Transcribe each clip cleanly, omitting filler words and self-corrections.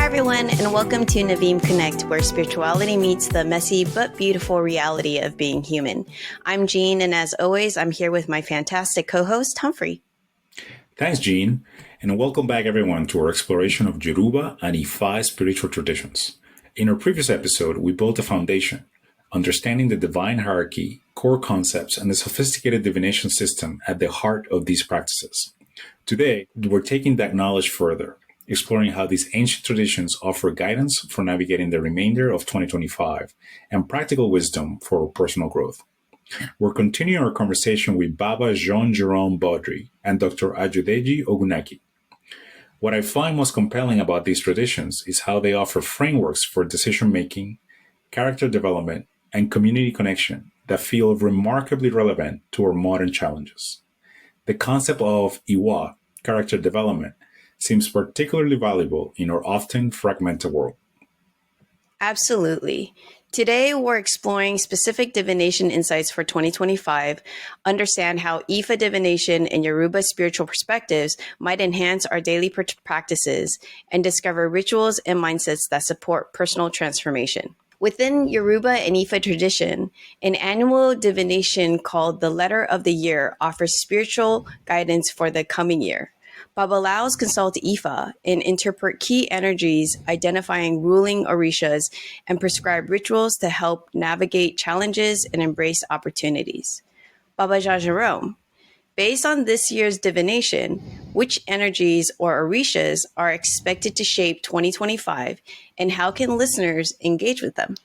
everyone, and welcome to Naveen Connect, where spirituality meets the messy but beautiful reality of being human. I'm Jean, and as always, I'm here with my fantastic co-host, Humphrey. Thanks, Jean, and welcome back, everyone, to our exploration of Yoruba and Ifá spiritual traditions. In our previous episode, we built a foundation, understanding the divine hierarchy, core concepts, and the sophisticated divination system at the heart of these practices. Today, we're taking that knowledge further, exploring how these ancient traditions offer guidance for navigating the remainder of 2025 and practical wisdom for personal growth. We're continuing our conversation with Baba Jerome Beaudry and Dr. Ayodeji Ogunnaike. What I find most compelling about these traditions is how they offer frameworks for decision-making, character development, and community connection that feel remarkably relevant to our modern challenges. The concept of Iwa, character development, seems particularly valuable in our often fragmented world. Absolutely. Today, we're exploring specific divination insights for 2025, understand how Ifá divination and Yoruba spiritual perspectives might enhance our daily practices, and discover rituals and mindsets that support personal transformation. Within Yoruba and Ifá tradition, an annual divination called the Letter of the Year offers spiritual guidance for the coming year. Babalaos consult Ifá and interpret key energies, identifying ruling Orishas, and prescribe rituals to help navigate challenges and embrace opportunities. Baba Jerome, based on this year's divination, which energies or Orishas are expected to shape 2025, and how can listeners engage with them?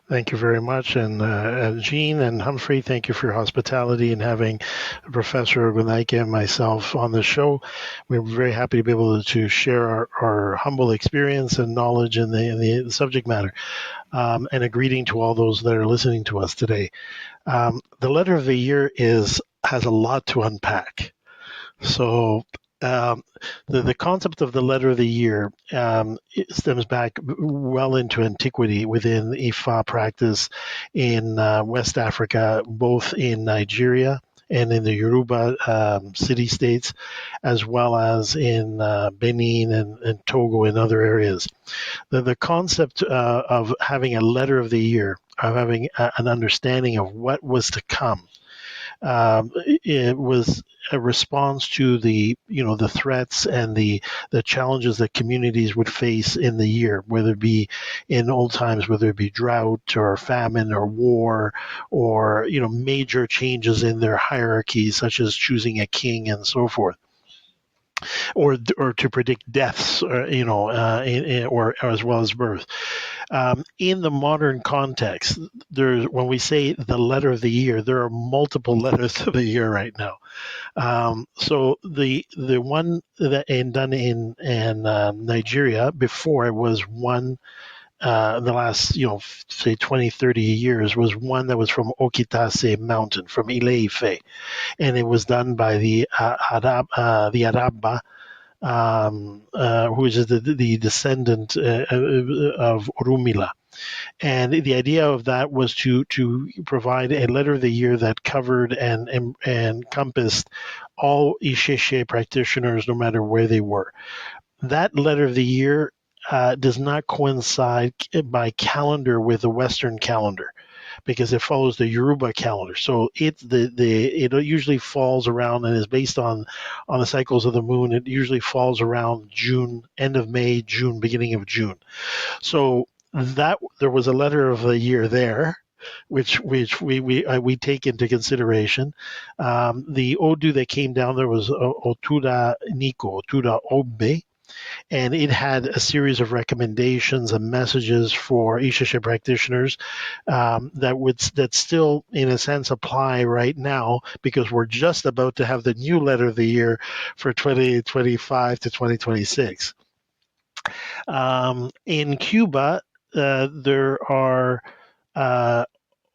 Thank you very much. And Jean and Humphrey, thank you for your hospitality and having Professor Ogunnaike and myself on the show. We're very happy to be able to share our humble experience and knowledge in the subject matter. And a greeting to all those that are listening to us today. The Letter of the Year has a lot to unpack. So the concept of the Letter of the Year stems back well into antiquity within Ifá practice in West Africa, both in Nigeria and in the Yoruba city-states, as well as in Benin and Togo and other areas. The concept of having a Letter of the Year, of having an understanding of what was to come, it was a response to the threats and the challenges that communities would face in the year, whether it be in old times, whether it be drought or famine or war or major changes in their hierarchies, such as choosing a king and so forth. Or to predict deaths, or as well as birth. In the modern context, when we say the Letter of the Year, there are multiple letters of the year right now. So the one that done in Nigeria before, it was one. The last, say 20, 30 years was one that was from Okitase Mountain, from Ile-Ife. And it was done by the Araba, who is the descendant of Orumila. And the idea of that was to provide a Letter of the Year that covered and encompassed all Isheshe practitioners, no matter where they were. That Letter of the Year does not coincide by calendar with the Western calendar, because it follows the Yoruba calendar. So it usually falls around and is based on the cycles of the moon. It usually falls around June, end of May, June, beginning of June. So that there was a Letter of the Year there, which we take into consideration. The Odu that came down there was Otuda Niko, Otuda Obe. And it had a series of recommendations and messages for Isheshe practitioners that still, in a sense, apply right now, because we're just about to have the new Letter of the Year for 2025 to 2026. In Cuba, there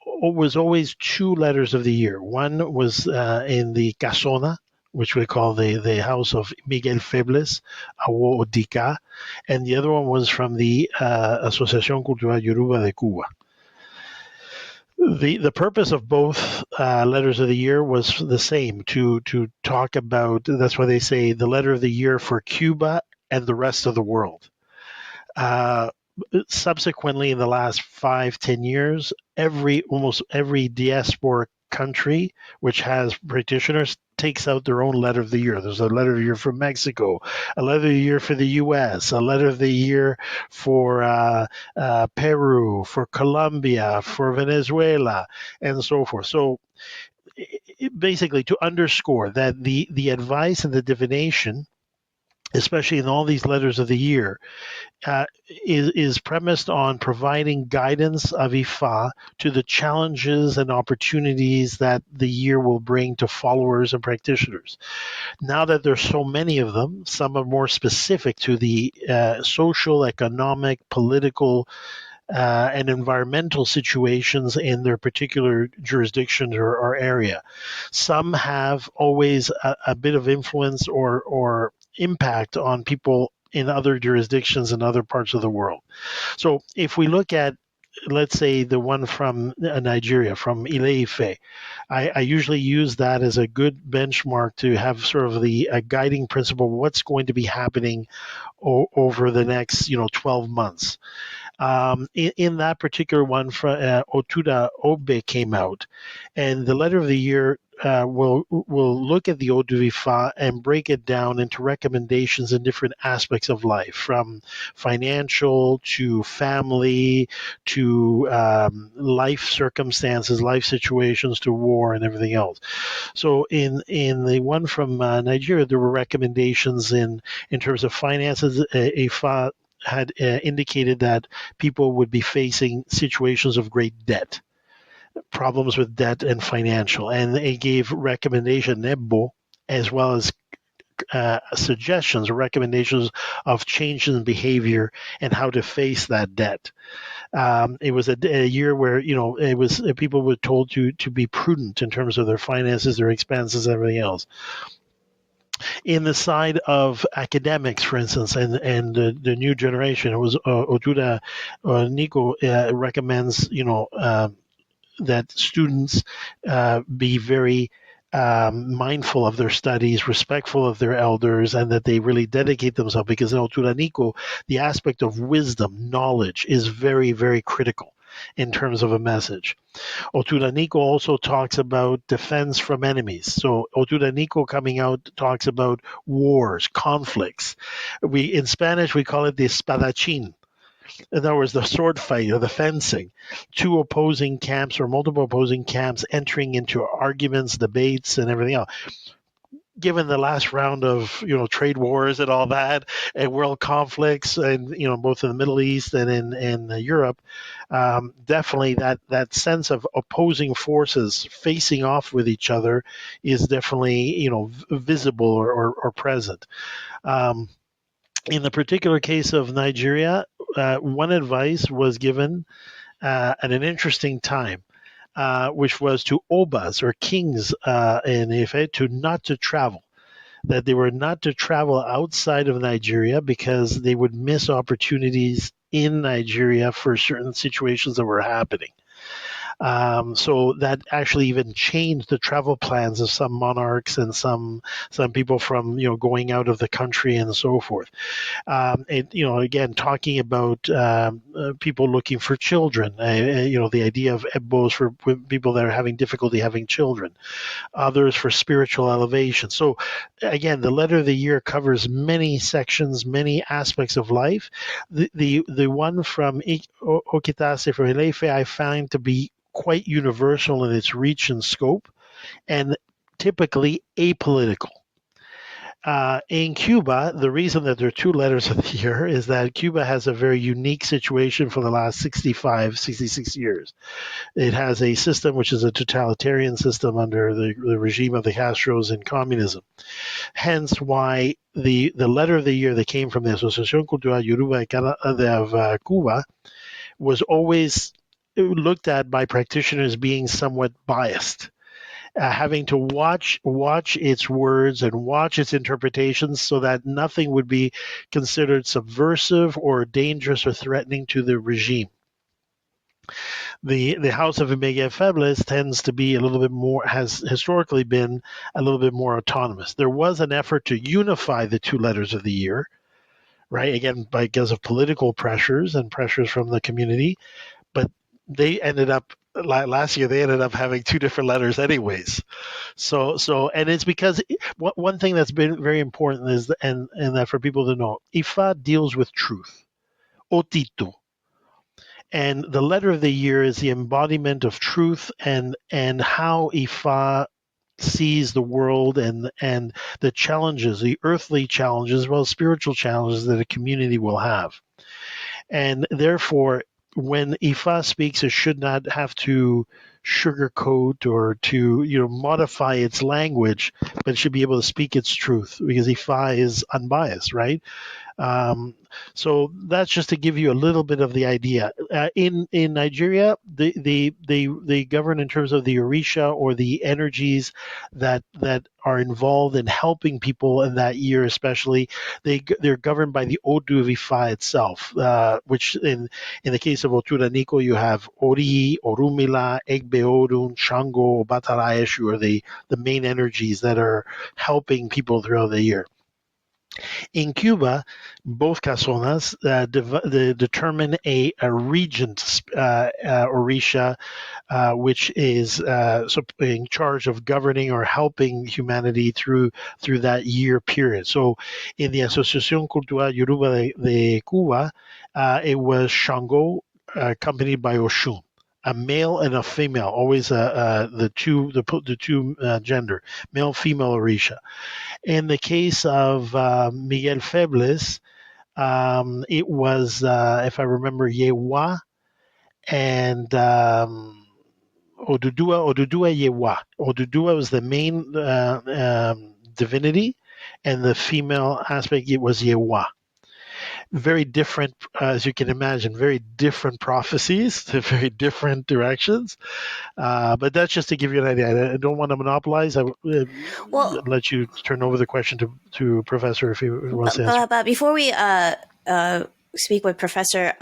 was always two Letters of the Year. One was in the Casona, which we call the house of Miguel Febles, Awo Odika, and the other one was from the Asociación Cultural Yoruba de Cuba. The purpose of both Letters of the Year was the same, to talk about, that's why they say the Letter of the Year for Cuba and the rest of the world. Subsequently, in the last 5-10 years, almost every diaspora country which has practitioners takes out their own letter of the year. There's a letter of the year for Mexico, a letter of the year for the U.S., a letter of the year for Peru, for Colombia, for Venezuela, and so forth. So basically, to underscore that the advice and the divination, especially in all these letters of the year, is premised on providing guidance of Ifá to the challenges and opportunities that the year will bring to followers and practitioners. Now that there's so many of them, some are more specific to the social, economic, political, and environmental situations in their particular jurisdiction or area. Some have always a bit of influence or impact on people in other jurisdictions in other parts of the world. So if we look at, let's say, the one from Nigeria, from Ile-Ife, I usually use that as a good benchmark to have sort of a guiding principle of what's going to be happening over the next 12 months. In that particular one, Otuda Obe came out, and the letter of the year will look at the Oduvifa and break it down into recommendations in different aspects of life, from financial to family to life circumstances, life situations to war and everything else. So in the one from Nigeria, there were recommendations in terms of finances. Ifa had indicated that people would be facing situations of great debt, problems with debt and financial, and they gave recommendation nebo as well as suggestions or recommendations of changes in behavior and how to face that debt. It was a year where it was people were told to be prudent in terms of their finances, their expenses, everything else. In the side of academics, for instance, and the new generation, it was Otuda Nico recommends that students be very mindful of their studies, respectful of their elders, and that they really dedicate themselves, because in Otuda Nico, the aspect of wisdom, knowledge, is very, very critical in terms of a message. Otuda Nico also talks about defense from enemies. So Otuda Nico coming out talks about wars, conflicts. In Spanish, we call it the espadachín. In other words, the sword fight or the fencing. Two opposing camps or multiple opposing camps entering into arguments, debates, and everything else. Given the last round of trade wars and all that, and world conflicts, and both in the Middle East and in Europe, definitely that sense of opposing forces facing off with each other is definitely visible or present. In the particular case of Nigeria, one advice was given at an interesting time. Which was to obas or kings in Ife not to travel, that they were not to travel outside of Nigeria because they would miss opportunities in Nigeria for certain situations that were happening. So that actually even changed the travel plans of some monarchs and some people from going out of the country and so forth. Again, talking about people looking for children. The idea of ebos for people that are having difficulty having children. Others for spiritual elevation. So again, the letter of the year covers many sections, many aspects of life. The one from Okitase from Ile-Ife I find to be quite universal in its reach and scope, and typically apolitical. In Cuba, the reason that there are two letters of the year is that Cuba has a very unique situation for the last 66 years. It has a system which is a totalitarian system under the regime of the Castros in communism. Hence why the letter of the year that came from the Asociación Cultural Yoruba of Cuba was always looked at by practitioners being somewhat biased, having to watch its words and watch its interpretations so that nothing would be considered subversive or dangerous or threatening to the regime. The House of Omega Febles tends to be a little bit more, has historically been a little bit more autonomous. There was an effort to unify the two letters of the year, right? Again, because of political pressures and pressures from the community. But they ended up last year. They ended up having two different letters, anyways. And it's because one thing that's been very important is, and that for people to know, Ifa deals with truth, otito, and the letter of the year is the embodiment of truth and how Ifa sees the world and the challenges, the earthly challenges, as well as spiritual challenges that a community will have. And therefore, when Ifa speaks, it should not have to sugarcoat or to modify its language, but it should be able to speak its truth because Ifa is unbiased, right? Um, so that's just to give you a little bit of the idea. In Nigeria, they govern in terms of the Orisha, or the energies that are involved in helping people in that year, especially. They're governed by the Odu of Ifa itself, which in the case of Oturaniko, you have Ori, Orumila, Egbeodun, Shango, Bataraeshu are the main energies that are helping people throughout the year. In Cuba, both casonas determine a regent Orisha, which is in charge of governing or helping humanity through that year period. So, in the Asociación Cultural Yoruba de Cuba, it was Shango, accompanied by Oshun. A male and a female, always the two gender, male, female Orisha. In the case of Miguel Febles, it was, if I remember, Yewa and Odudua Yewa. Odudua was the main divinity, and the female aspect, it was Yewa. Very different, as you can imagine, very different prophecies, very different directions. But that's just to give you an idea. I don't want to monopolize. I will let you turn over the question to Professor if he wants to answer. But before we speak with Professor,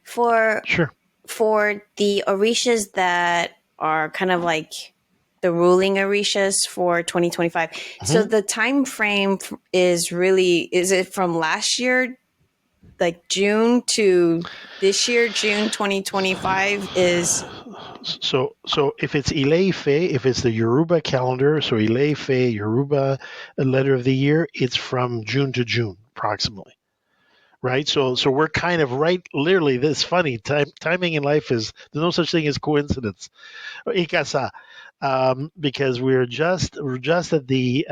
for the Orishas that are kind of like the ruling Orishas for 2025, so the time frame is it from last year, like June, to this year, June 2025 is... So if it's Ile-Ife, if it's the Yoruba calendar, so Ile-Ife, Yoruba letter of the year, it's from June to June, approximately. Right? So we're kind of right, literally, this funny. Timing in life there's no such thing as coincidence. Ikasa. Because we're just at the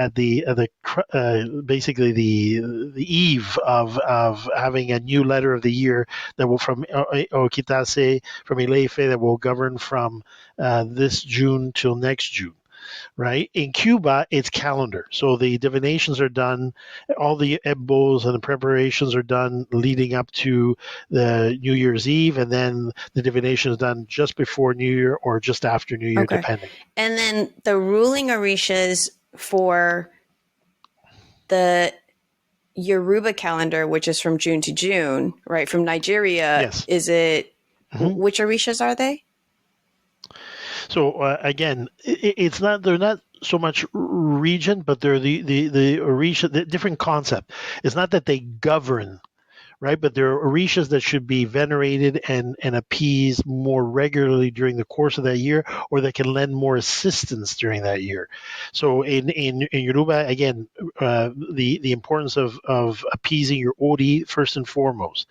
basically the eve of having a new letter of the year that will from Okitase, from Ile-Ife, that will govern from this June till next June. Right? In Cuba, it's calendar. So the divinations are done, all the ebbos and the preparations are done leading up to the New Year's Eve, and then the divination is done just before New Year or just after New Year, depending. And then the ruling Orishas for the Yoruba calendar, which is from June to June, right? From Nigeria, yes. Is it, which Orishas are they? So again, they're not so much region, but they're the Orisha, the different concept. It's not that they govern, right? But there are Orishas that should be venerated and appeased more regularly during the course of that year, or that can lend more assistance during that year. So in Yoruba, again, the importance of appeasing your Ori first and foremost.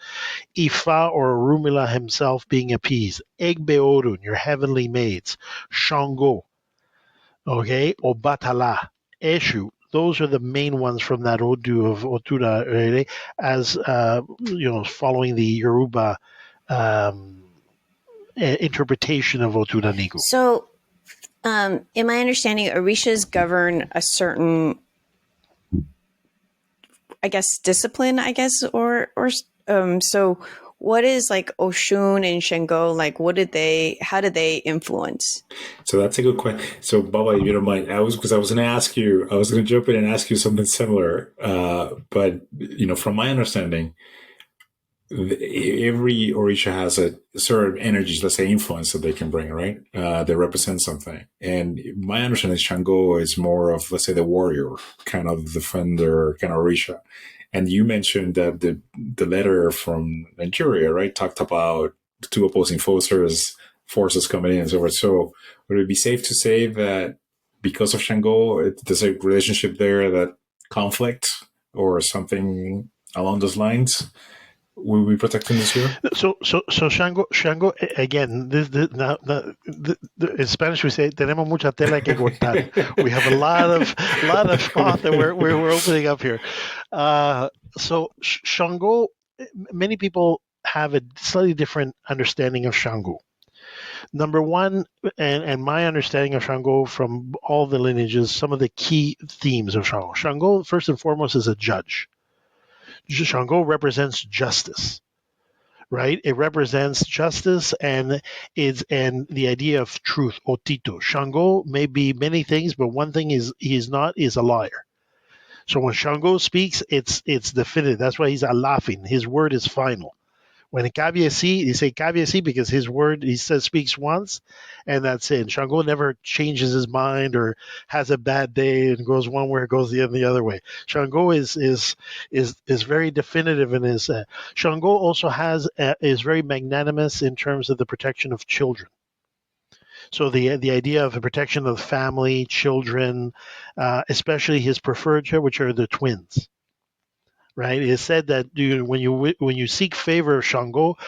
Ifa or Orumila himself being appeased. Egbeodun, your heavenly maids. Shango, okay, Obatala, Eshu. Those are the main ones from that Odu of Otura, as following the Yoruba interpretation of Oturaniko. So, in my understanding, Orishas govern a certain, I guess, discipline, or so what is like Oshun and Shango, like how did they influence? So that's a good question. So Baba, if you don't mind, I was going to jump in and ask you something similar. But from my understanding, every Orisha has a certain energies, let's say influence that they can bring, right? They represent something. And my understanding is Shango is more of, let's say, the warrior, kind of defender, kind of Orisha. And you mentioned that the letter from Nigeria, right, talked about two opposing forces coming in and so forth. So would it be safe to say that because of Shango, there's a relationship there, that conflict or something along those lines will be protecting this year? So Shango again. In Spanish we say tenemos mucha tela que cortar. We have a lot of cloth that we're opening up here. So Shango, many people have a slightly different understanding of Shango. Number one, and my understanding of Shango from all the lineages, some of the key themes of Shango. Shango, first and foremost, is a judge. Shango represents justice, right? It represents justice and the idea of truth, otito. Shango may be many things, but one thing is he's not is a liar. So when Shango speaks, it's definitive. That's why he's a laughing. His word is final. When Kabiesi, you say Kabiesi because his word he says speaks once, and that's it. Shango never changes his mind or has a bad day and goes one way or goes the other way. Shango is very definitive in his. Shango also is very magnanimous in terms of the protection of children. So the idea of the protection of the family, children, especially his preferred child, which are the twins. Right? It is said that when you seek favor of Shango,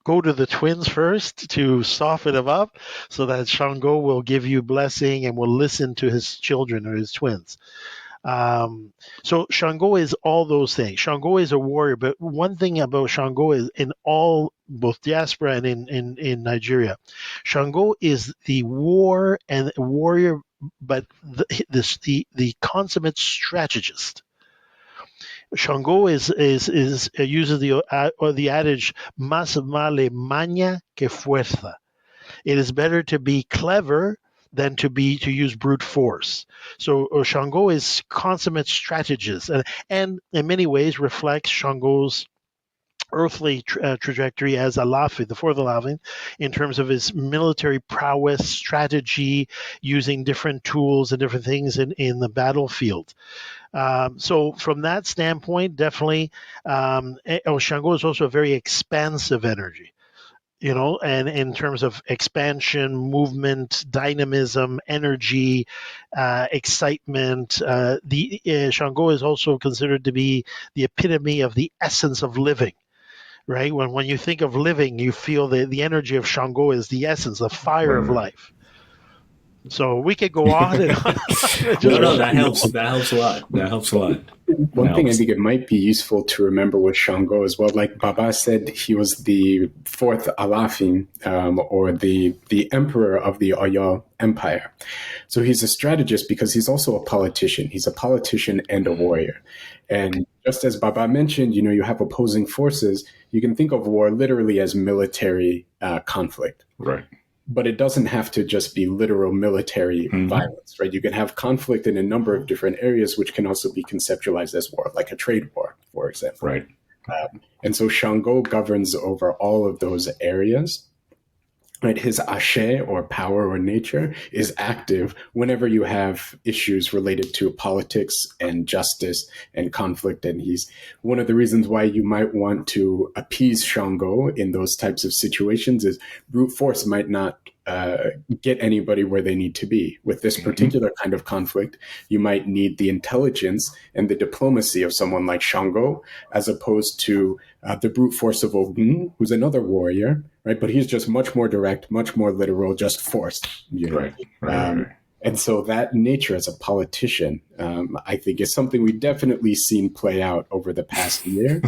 go to the twins first to soften them up, so that Shango will give you blessing and will listen to his children or his twins. So Shango is all those things. Shango is a warrior, but one thing about Shango is in all both diaspora and in Nigeria, Shango is the warrior, but the consummate strategist. Shango uses the adage más vale maña que fuerza. It is better to be clever than to use brute force. So Shango is consummate strategist, and in many ways reflects Shango's earthly trajectory as Alafi, the fourth Alafi, in terms of his military prowess, strategy, using different tools and different things in the battlefield. So from that standpoint, definitely, Shango is also a very expansive energy, and in terms of expansion, movement, dynamism, energy, excitement. Shango is also considered to be the epitome of the essence of living. Right? When you think of living, you feel the energy of Shango is the essence, the fire of life. So we could go on and on. No, that helps. That helps a lot. One thing I think it might be useful to remember with Shango as well, like Baba said, he was the fourth Alafin, or the emperor of the Oyo Empire. So he's a strategist because he's also a politician. He's a politician and a warrior. And just as Baba mentioned, you have opposing forces. You can think of war literally as military conflict. Right. But it doesn't have to just be literal military violence, right? You can have conflict in a number of different areas, which can also be conceptualized as war, like a trade war, for example. Right. And so Shango governs over all of those areas. Right, his ashe, or power or nature, is active whenever you have issues related to politics and justice and conflict. And he's one of the reasons why you might want to appease Shango in those types of situations is brute force might not get anybody where they need to be. With this particular kind of conflict, you might need the intelligence and the diplomacy of someone like Shango, as opposed to the brute force of Ogun, who's another warrior, right? But he's just much more direct, much more literal, just force. Right. And so that nature as a politician, I think, is something we've definitely seen play out over the past year,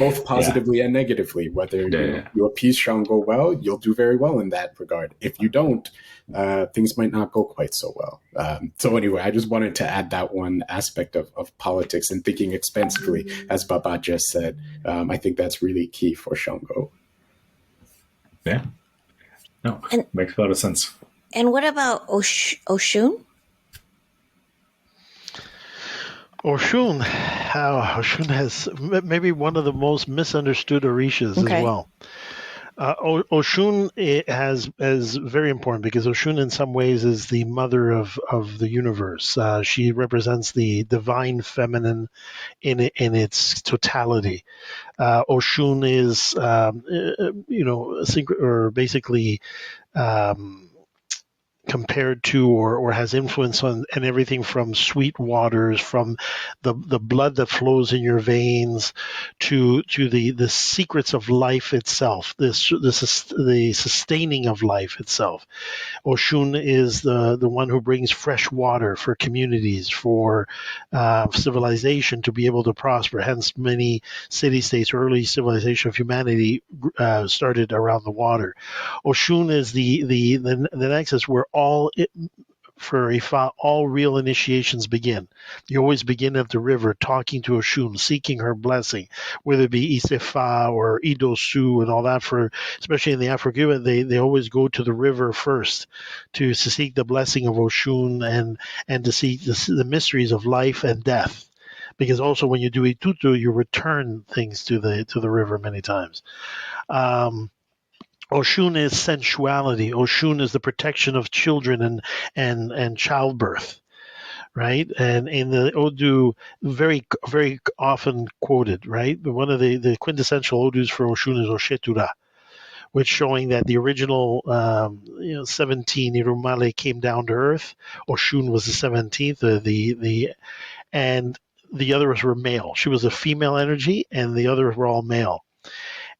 both positively and negatively. Whether you appease Shango well, you'll do very well in that regard. If you don't, things might not go quite so well. So anyway, I just wanted to add that one aspect of politics and thinking expansively, as Baba just said. I think that's really key for Shango. Yeah. No, makes a lot of sense. And what about Oshun? Oshun, Oshun has maybe one of the most misunderstood Orishas as Okay. well. Oshun is very important because Oshun, in some ways, is the mother of the universe. She represents the divine feminine in its totality. Oshun is, or basically. Um, Compared to or has influence on and everything from sweet waters, from the blood that flows in your veins, to the secrets of life itself, the sustaining of life itself. Oshun is the one who brings fresh water for communities, for civilization to be able to prosper. Hence, many city states, early civilization of humanity started around the water. Oshun is the nexus where for Ifa, all real initiations begin. You always begin at the river, talking to Oshun, seeking her blessing, whether it be Isefa or Idosu and all that. For especially in the Afro-Cuban, they always go to the river first to seek the blessing of Oshun and to seek the mysteries of life and death. Because also when you do Itutu, you return things to the river many times. Oshun is sensuality. Oshun is the protection of children and childbirth, right? And in the Odu, very very often quoted, right? But one of the quintessential Odus for Oshun is Oshetura, which showing that the original 17 Irumale came down to earth. Oshun was the 17th, and the others were male. She was a female energy, and the others were all male.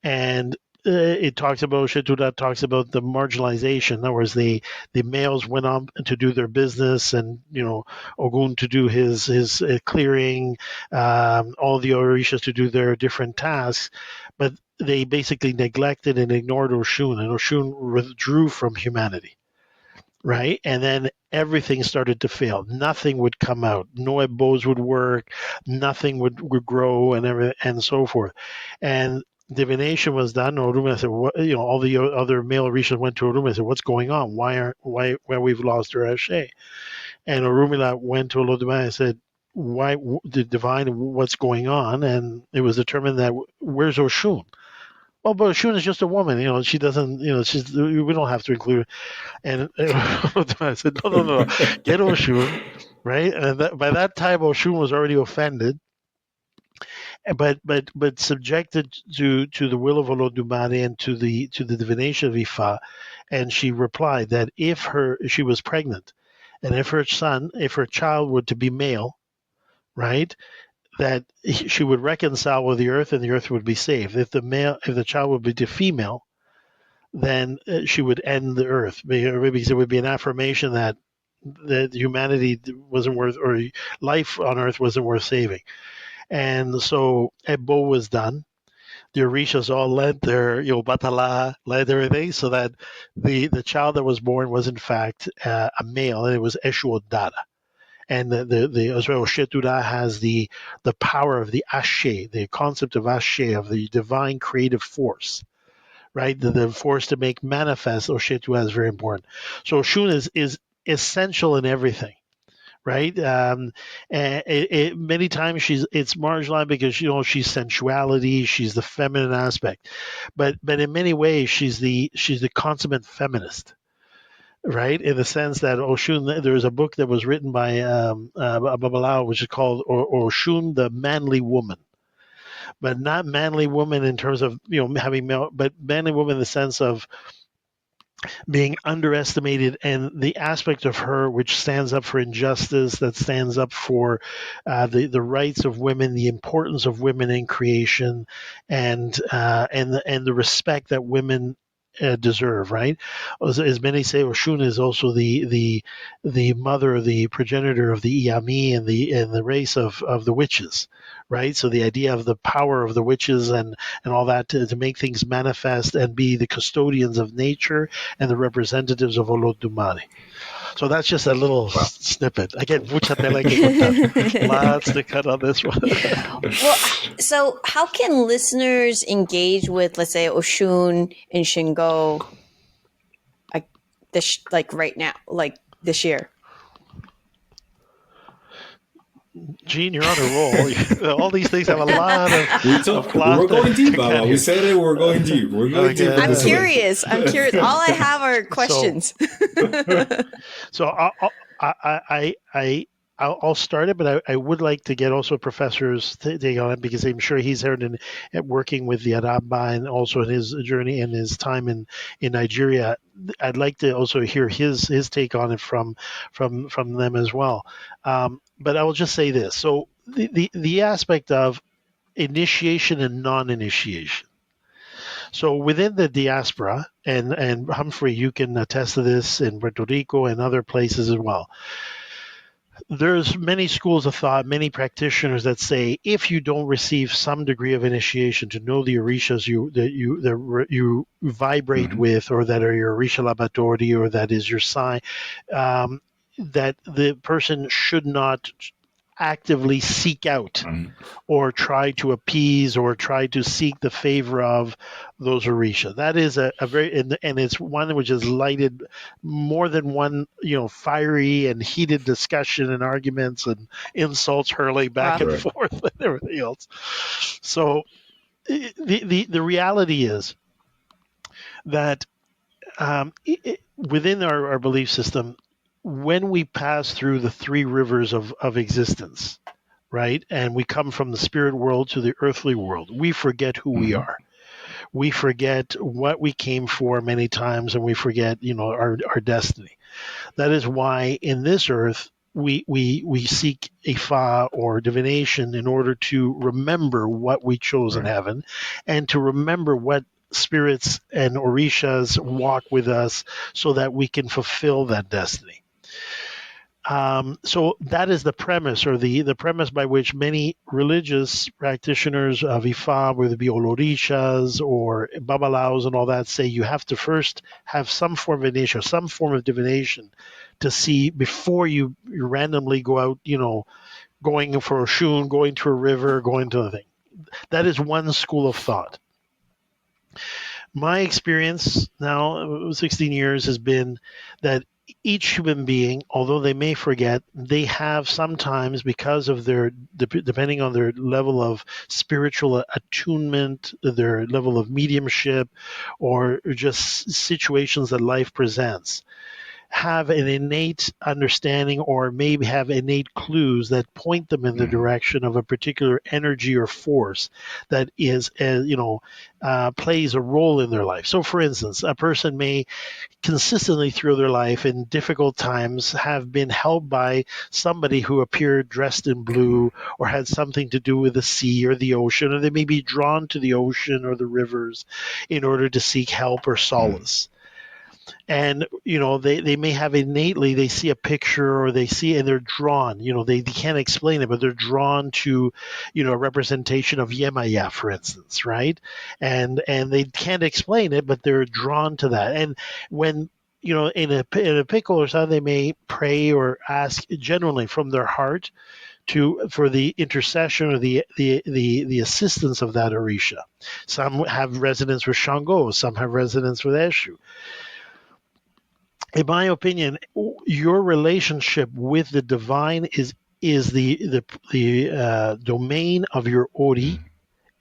And it talks about Shetuda talks about the marginalization. In other words, the males went on to do their business, and Ogun to do his clearing, all the Orishas to do their different tasks, but they basically neglected and ignored Oshun, and Oshun withdrew from humanity. Right, and then everything started to fail. Nothing would come out. No bows would work. Nothing would grow, and so forth. And divination was done. Oruma said, "What?" All the other male Orishas went to Oruma and said, "What's going on? Why we've lost our Ashe?" And Orumila went to Olodumare and said, "Why the divine? What's going on?" And it was determined that where's Oshun? Well, but Oshun is just a woman. She doesn't. We don't have to include her. And I said, no, get Oshun, right? And by that time, Oshun was already offended, but subjected to the will of Olodumare and to the divination of Ifa. And she replied that if she was pregnant, and if her child were to be male, right, that she would reconcile with the earth, and the earth would be saved. If the child would be female, then she would end the earth, because it would be an affirmation that humanity wasn't worth, or life on earth wasn't worth saving. And so Ebo was done. The Orishas all led their batala, led everything, so that the child that was born was in fact a male, and it was Eshu Odada. And the Israel Shetura has the power of the Ashe, the concept of Ashe, of the divine creative force, right? The force to make manifest Oshetua is very important. So Oshun is essential in everything, right? Many times it's marginalized because she's sensuality, she's the feminine aspect, but in many ways she's the consummate feminist. Right, in the sense that Oshun, there is a book that was written by Babalao, which is called Oshun, the Manly Woman, but not manly woman in terms of having male, but manly woman in the sense of being underestimated, and the aspect of her which stands up for injustice, that stands up for the rights of women, the importance of women in creation, and the respect that women deserve, right? As many say, Oshun is also the mother, the progenitor of the Iami and the race of the witches, right? So the idea of the power of the witches and all that to make things manifest and be the custodians of nature and the representatives of Olodumare. So that's just a little snippet. Again, mucha tela que cortar. Lots to cut on this one. Well, so how can listeners engage with, let's say, Oshun and Shango, like right now, like this year? Gene, you're on a roll. All these things have a lot of plot. We're going deep, Baba. We here. said it. We're going deep. We're going deep. I'm curious. I'm curious. All I have are questions. So I'll start it, but I would like to get also professors take on it, because I'm sure he's heard at working with the Araba and also in his journey and his time in Nigeria. I'd like to also hear his take on it from them as well. But I will just say this: so the aspect of initiation and non-initiation. So within the diaspora, and Humphrey, you can attest to this in Puerto Rico and other places as well. There's many schools of thought, many practitioners that say if you don't receive some degree of initiation to know the Orishas you vibrate with, or that are your Orisha laboratory, or that is your sign, that the person should not actively seek out or try to appease or try to seek the favor of those Orisha. That is a very, and it's one which has lighted more than one, fiery and heated discussion and arguments and insults hurling back and forth and everything else. So the reality is that within our belief system, when we pass through the three rivers of existence, right, and we come from the spirit world to the earthly world, we forget who we are. We forget what we came for many times, and we forget, our destiny. That is why in this earth we seek Ifá or divination in order to remember what we chose in heaven, and to remember what spirits and Orishas walk with us, so that we can fulfill that destiny. So that is the premise, or the premise by which many religious practitioners of Ifá, whether it be Orishas or Babalaos and all that, say you have to first have some form of initiation, some form of divination, to see before you randomly go out, going for Oshun, going to a river, going to a thing. That is one school of thought. My experience now, 16 years, has been that each human being, although they may forget, they have sometimes, because of their, depending on their level of spiritual attunement, their level of mediumship, or just situations that life presents, have an innate understanding, or maybe have innate clues that point them in the direction of a particular energy or force that is, plays a role in their life. So, for instance, a person may consistently through their life in difficult times have been helped by somebody who appeared dressed in blue, or had something to do with the sea or the ocean, or they may be drawn to the ocean or the rivers in order to seek help or solace. And they may have innately, they see a picture, or they see, and they're drawn, they can't explain it, but they're drawn to a representation of Yemaya, for instance, right? And they can't explain it, but they're drawn to that. And when in a pickle or something, they may pray or ask genuinely from their heart for the intercession or the assistance of that Orisha. Some have resonance with Shango, some have resonance with Eshu. In my opinion, your relationship with the divine is the domain of your Ori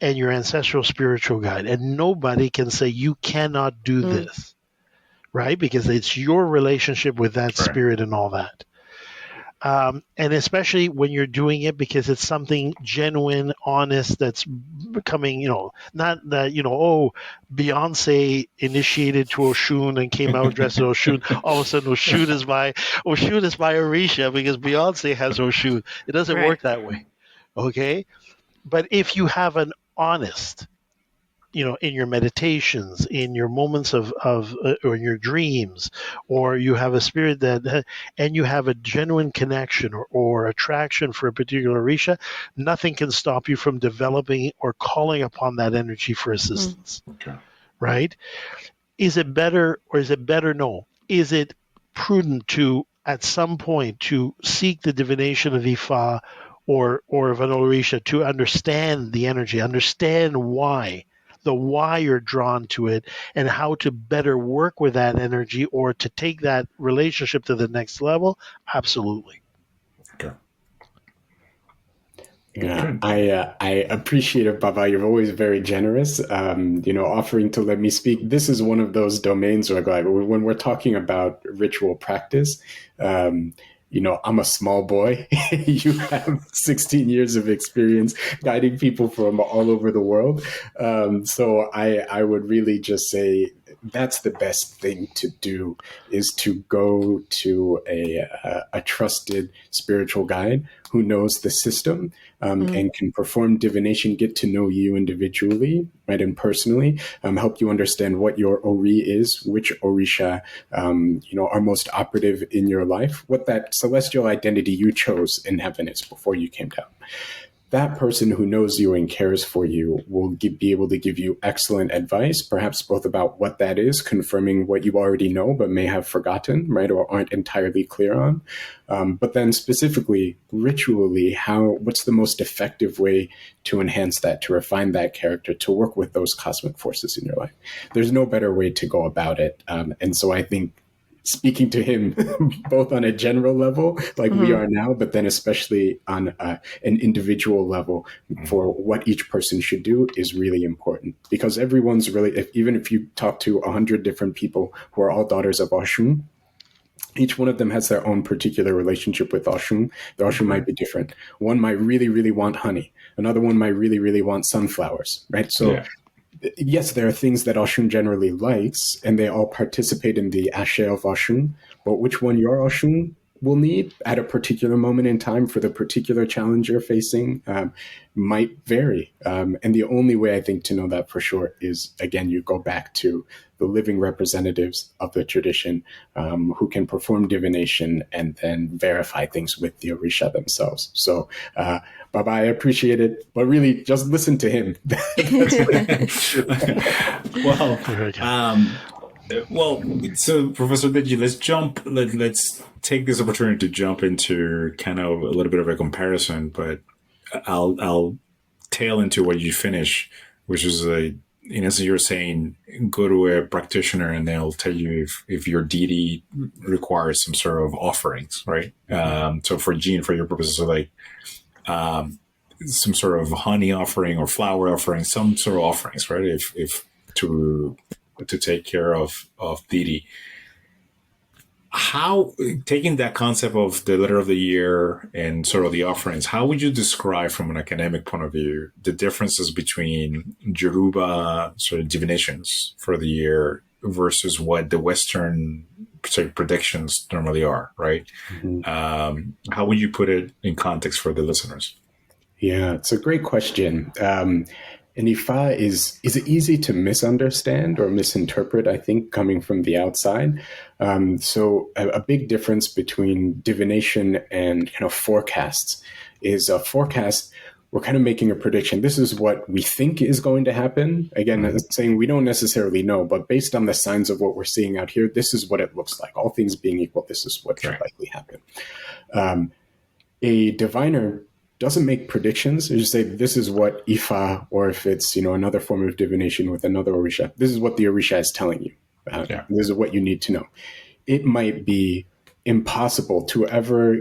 and your ancestral spiritual guide, and nobody can say you cannot do this, right? Because it's your relationship with that spirit and all that. And especially when you're doing it because it's something genuine, honest, that's becoming, not that, Beyonce initiated to Oshun and came out dressed as Oshun. All of a sudden, Oshun is my Orisha because Beyonce has Oshun. It doesn't work that way. Okay. But if you have an honest, in your meditations, in your moments of or in your dreams, or you have a spirit and you have a genuine connection or attraction for a particular Orisha, nothing can stop you from developing or calling upon that energy for assistance. Right? Is it better, or is it better? No. Is it prudent to, at some point, to seek the divination of Ifá or of an Orisha, to understand the energy, understand why you're drawn to it, and how to better work with that energy, or to take that relationship to the next level? Absolutely. Okay. Yeah, I appreciate it, Baba. You're always very generous. Offering to let me speak. This is one of those domains where, like, when we're talking about ritual practice, I'm a small boy. You have 16 years of experience guiding people from all over the world. So I would really just say that's the best thing to do, is to go to a trusted spiritual guide who knows the system, and can perform divination, get to know you individually, right, and personally, help you understand what your Ori is, which Orisha, are most operative in your life, what that celestial identity you chose in heaven is before you came down. That person who knows you and cares for you will be able to give you excellent advice, perhaps both about what that is, confirming what you already know but may have forgotten, right, or aren't entirely clear on. But then specifically, ritually, what's the most effective way to enhance that, to refine that character, to work with those cosmic forces in your life? There's no better way to go about it. And so I think speaking to him both on a general level, like we are now, but then especially on an individual level for what each person should do is really important, because everyone's really, even if you talk to 100 different people who are all daughters of Oshun, each one of them has their own particular relationship with Oshun. The Oshun might be different. One might really, really want honey. Another one might really, really want sunflowers, right? So yes, there are things that Oshun generally likes, and they all participate in the Ashe of Oshun, but which one your Oshun will need at a particular moment in time for the particular challenge you're facing might vary. And the only way I think to know that for sure is, again, you go back to the living representatives of the tradition who can perform divination and then verify things with the Orisha themselves. So, Baba, I appreciate it, but really just listen to him. So Professor Deji, let's take this opportunity to jump into kind of a little bit of a comparison, but I'll tail into what you finish, which is in essence, you're saying go to a practitioner and they'll tell you if your deity requires some sort of offerings, right? So for Jean, for your purposes, so like some sort of honey offering or flower offering, some sort of offerings, right? If to take care of deity. How, taking that concept of the letter of the year and sort of the offerings, how would you describe from an academic point of view the differences between Yoruba sort of divinations for the year versus what the Western predictions normally are, right? How would you put it in context for the listeners? Yeah, it's a great question. And Ifá is easy to misunderstand or misinterpret, I think, coming from the outside. So a big difference between divination and forecasts is a forecast. We're kind of making a prediction. This is what we think is going to happen. Again, saying we don't necessarily know, but based on the signs of what we're seeing out here, this is what it looks like. All things being equal, this is what should likely happen. A diviner doesn't make predictions. They just say, this is what Ifá, or if it's another form of divination with another Orisha, this is what the Orisha is telling you. This is what you need to know. It might be impossible to ever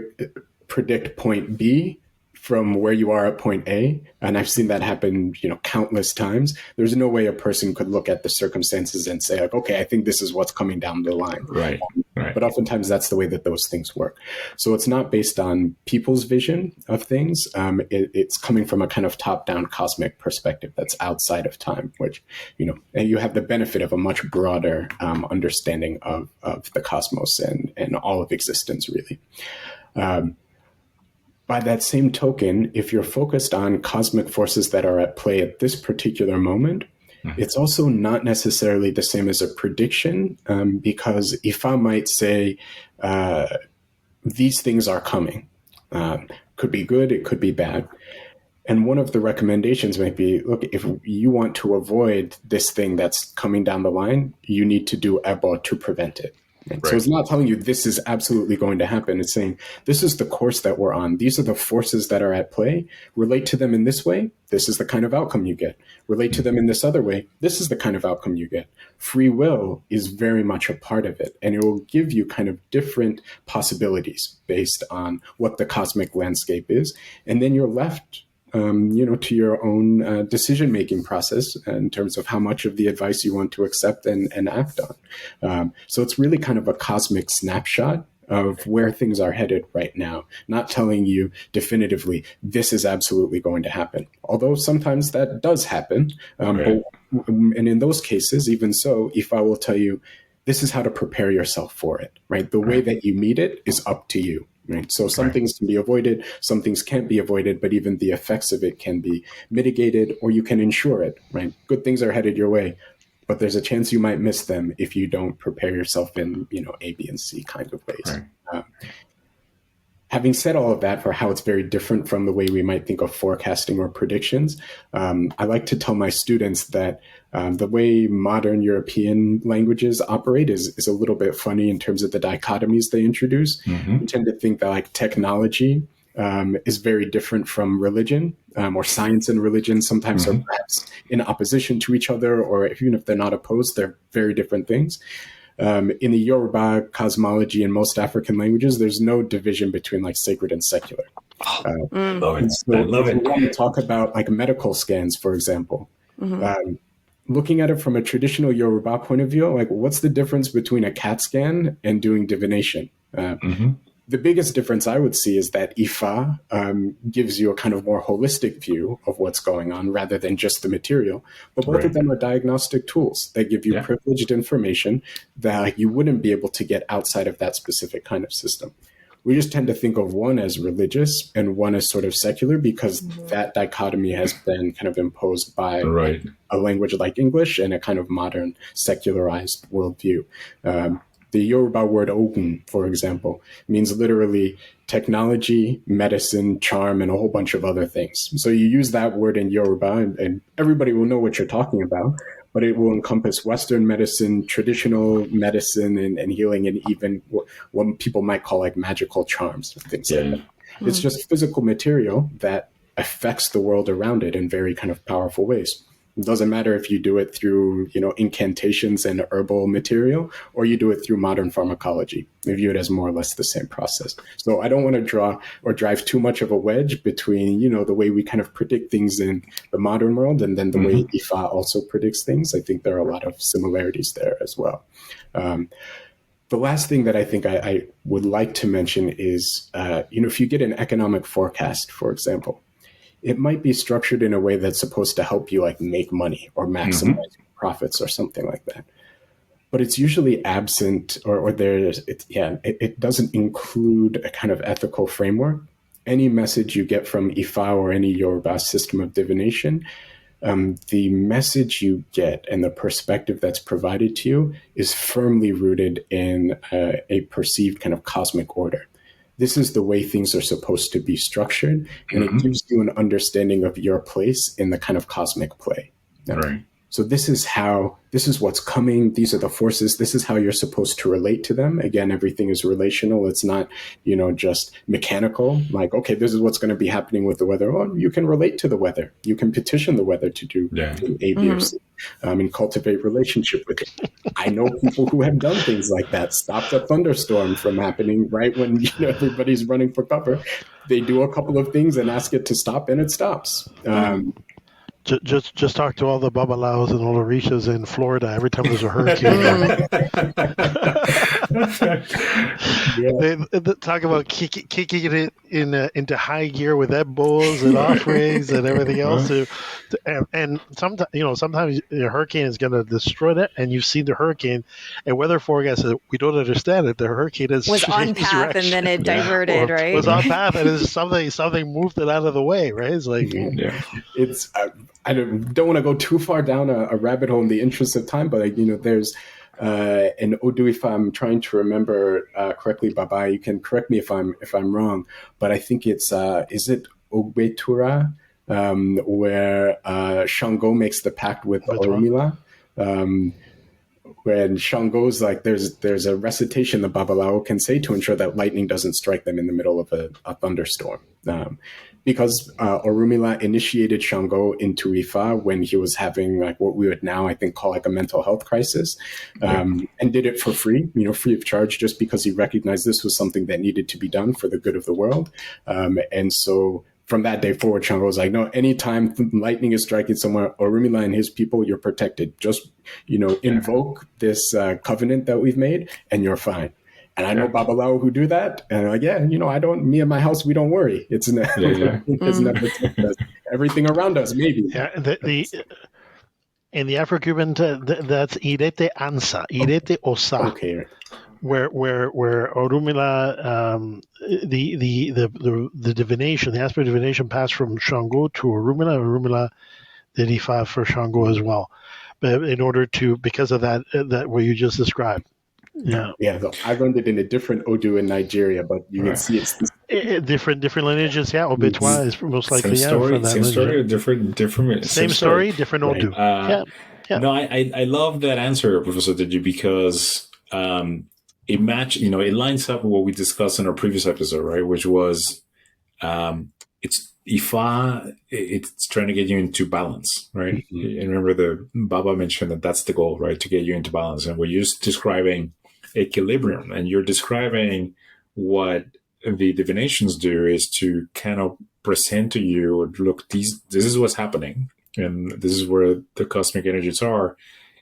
predict point B from where you are at point A. And I've seen that happen, countless times. There's no way a person could look at the circumstances and say, like, okay, I think this is what's coming down the line. Right. But oftentimes that's the way that those things work. So it's not based on people's vision of things. It's coming from a kind of top-down cosmic perspective that's outside of time, which, and you have the benefit of a much broader understanding of the cosmos and all of existence, really. By that same token, if you're focused on cosmic forces that are at play at this particular moment, it's also not necessarily the same as a prediction, because Ifá might say, these things are coming. Could be good, it could be bad. And one of the recommendations might be, look, if you want to avoid this thing that's coming down the line, you need to do Ebo to prevent it. Right. So it's not telling you this is absolutely going to happen. It's saying this is the course that we're on. These are the forces that are at play. Relate to them in this way. This is the kind of outcome you get. Relate to them in this other way. This is the kind of outcome you get. Free will is very much a part of it. And it will give you kind of different possibilities based on what the cosmic landscape is. And then you're left to your own decision-making process in terms of how much of the advice you want to accept and act on. So it's really kind of a cosmic snapshot of where things are headed right now, not telling you definitively this is absolutely going to happen. Although sometimes that does happen. Right. And in those cases, even so, Ifá will tell you, this is how to prepare yourself for it, right? The way that you meet it is up to you, right? So some things can be avoided, some things can't be avoided, but even the effects of it can be mitigated, or you can ensure it, right? Good things are headed your way, but there's a chance you might miss them if you don't prepare yourself in, A, B, and C kind of ways. Right. Having said all of that, for how it's very different from the way we might think of forecasting or predictions, I like to tell my students that the way modern European languages operate is a little bit funny in terms of the dichotomies they introduce. We tend to think that like technology is very different from religion, or science and religion sometimes are perhaps in opposition to each other, or even if they're not opposed, they're very different things. In the Yoruba cosmology and most African languages, there's no division between like sacred and secular. Love it. So I love if it. we want to talk about like medical scans, for example, looking at it from a traditional Yoruba point of view, like what's the difference between a CAT scan and doing divination? The biggest difference I would see is that Ifá gives you a kind of more holistic view of what's going on rather than just the material. But both of them are diagnostic tools that give you privileged information that you wouldn't be able to get outside of that specific kind of system. We just tend to think of one as religious and one as sort of secular because that dichotomy has been kind of imposed by a language like English and a kind of modern secularized worldview. The Yoruba word ogun, for example, means literally technology, medicine, charm, and a whole bunch of other things. So you use that word in Yoruba and everybody will know what you're talking about, but it will encompass Western medicine, traditional medicine, and healing, and even what people might call like magical charms, things like that. It's just physical material that affects the world around it in very kind of powerful ways. It doesn't matter if you do it through, incantations and herbal material, or you do it through modern pharmacology. We view it as more or less the same process. So I don't want to draw or drive too much of a wedge between, the way we kind of predict things in the modern world and then the way Ifá also predicts things. I think there are a lot of similarities there as well. The last thing that I think I would like to mention is, if you get an economic forecast, for example, it might be structured in a way that's supposed to help you like make money or maximize profits or something like that. But it's usually absent it doesn't include a kind of ethical framework. Any message you get from Ifá or any Yoruba system of divination, the message you get and the perspective that's provided to you is firmly rooted in a perceived kind of cosmic order. This is the way things are supposed to be structured, and it gives you an understanding of your place in the kind of cosmic play. Right. So this is what's coming. These are the forces. This is how you're supposed to relate to them. Again, everything is relational. It's not, just mechanical. Like, okay, this is what's going to be happening with the weather. Oh, you can relate to the weather. You can petition the weather to do A, B, or C, and cultivate relationship with it. I know people who have done things like that. Stopped a thunderstorm from happening right when everybody's running for cover. They do a couple of things and ask it to stop, and it stops. Just talk to all the babalaos and all the Orishas in Florida every time there's a hurricane. They talk about kicking it into high gear with ebb bulls and offerings and everything else. And sometimes the hurricane is going to destroy that, and you've seen the hurricane, and weather forecast says we don't understand it. The hurricane was on path direction. and then it diverted, right? Was on path and it's something moved it out of the way, right? It's like it's. I don't want to go too far down a rabbit hole in the interest of time, but there's an Odu, if I'm trying to remember correctly, Baba, you can correct me if I'm wrong, but I think it's is it Ogbetura, where Shango makes the pact with Orumila. When Shango's like, there's a recitation the Babalao can say to ensure that lightning doesn't strike them in the middle of a thunderstorm. Because Orumila initiated Shango into Ifá when he was having like what we would now, I think, call like a mental health crisis, and did it for free, free of charge, just because he recognized this was something that needed to be done for the good of the world. And so from that day forward, Shango was like, no, anytime lightning is striking somewhere, Orunmila and his people, you're protected. Just, invoke this covenant that we've made and you're fine. And I know Babalawo who do that. And me and my house, we don't worry. It's it's never protected us. Everything around us, maybe. Yeah, in the Afro-Cuban, that's Irete Ansa, Irete Osa. Okay. Where Orunmila, the divination, the aspect of divination passed from Shango to Orunmila did Ifá for Shango as well, but because of that what you just described. Yeah. So I learned it in a different Odu in Nigeria, but you can see it's different lineages. Yeah, Obetwa is most likely same story, from that same story, or different same story, different Odu. Yeah. No, I love that answer, Professor Deji, because it it lines up with what we discussed in our previous episode, right? Which was it's Ifá, it's trying to get you into balance, right? Mm-hmm. And remember the Baba mentioned that's the goal, right? To get you into balance. And we're just describing equilibrium, and you're describing what the divinations do is to kind of present to you, look, this is what's happening, and this is where the cosmic energies are.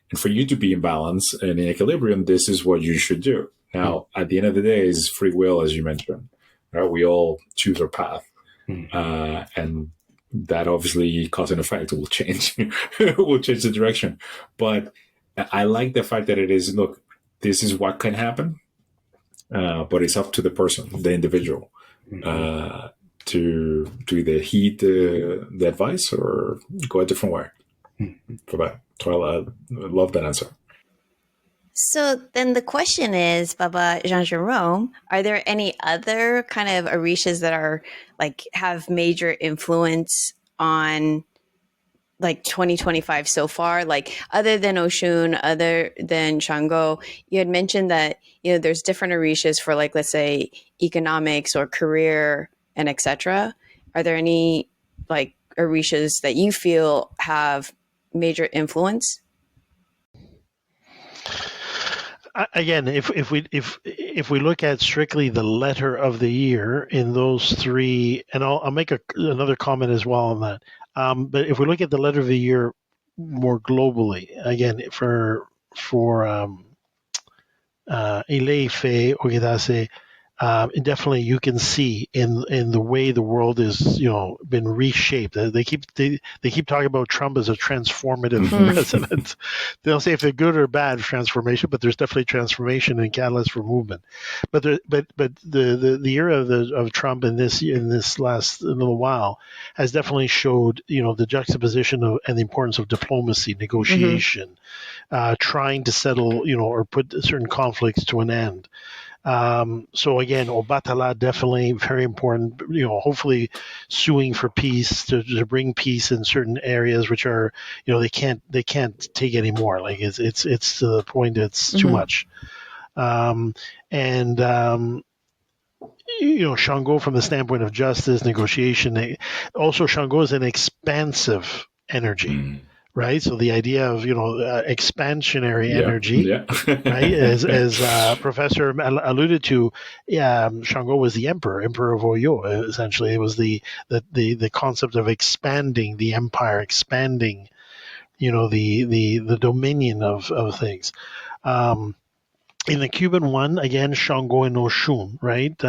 And for you to be in balance and in equilibrium, this is what you should do. Now, at the end of the day, is free will, as you mentioned, right? We all choose our path. And that obviously cause and effect will change, will change the direction. But I like the fact that it is, look, this is what can happen, but it's up to the person, the individual, to either heed the advice or go a different way. For that, so I love that answer. So then the question is, Baba Jean Jerome, are there any other kind of Orishas that are have major influence on 2025 so far? Other than Oshun, other than Shango, you had mentioned that, there's different Orishas for let's say economics or career and etc. Are there any Orishas that you feel have major influence? Again, if we look at strictly the letter of the year in those three, and I'll make another comment as well on that. But if we look at the letter of the year more globally, again for Ile-Ife, Ogedase, definitely you can see in the way the world is been reshaped. They keep talking about Trump as a transformative president. They don't say if they're good or bad transformation, but there's definitely transformation and catalyst for movement. But the era of Trump in this last little while has definitely showed the juxtaposition and the importance of diplomacy, negotiation, trying to settle or put certain conflicts to an end. So again, Obatala definitely very important. Hopefully suing for peace to bring peace in certain areas which are they can't take anymore. It's to the point it's too much. Shango from the standpoint of justice, negotiation. Also, Shango is an expansive energy. Right, so the idea of expansionary energy, right? As Professor alluded to, Shango was the emperor of Oyo. Essentially, it was the concept of expanding the empire, expanding, the dominion of things. In the Cuban one, again, Shango and Oshun, right?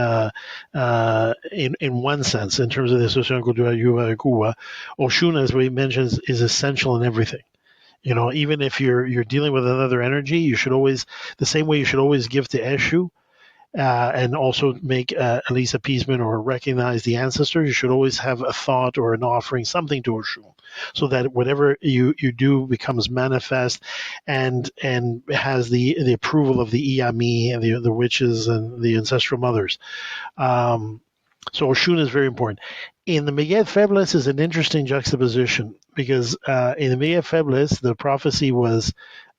In one sense, in terms of the Shango de Cuba, Oshun, as we mentioned, is essential in everything. Even if you're dealing with another energy, you should always, the same way you should always give to Eshu, and also make at least appeasement or recognize the ancestors. You should always have a thought or an offering, something to Oshun, so that whatever you do becomes manifest and has the approval of the Iyami and the witches and the ancestral mothers. So Oshun is very important. In the Megad Febles is an interesting juxtaposition because in the Megad Febles, the prophecy was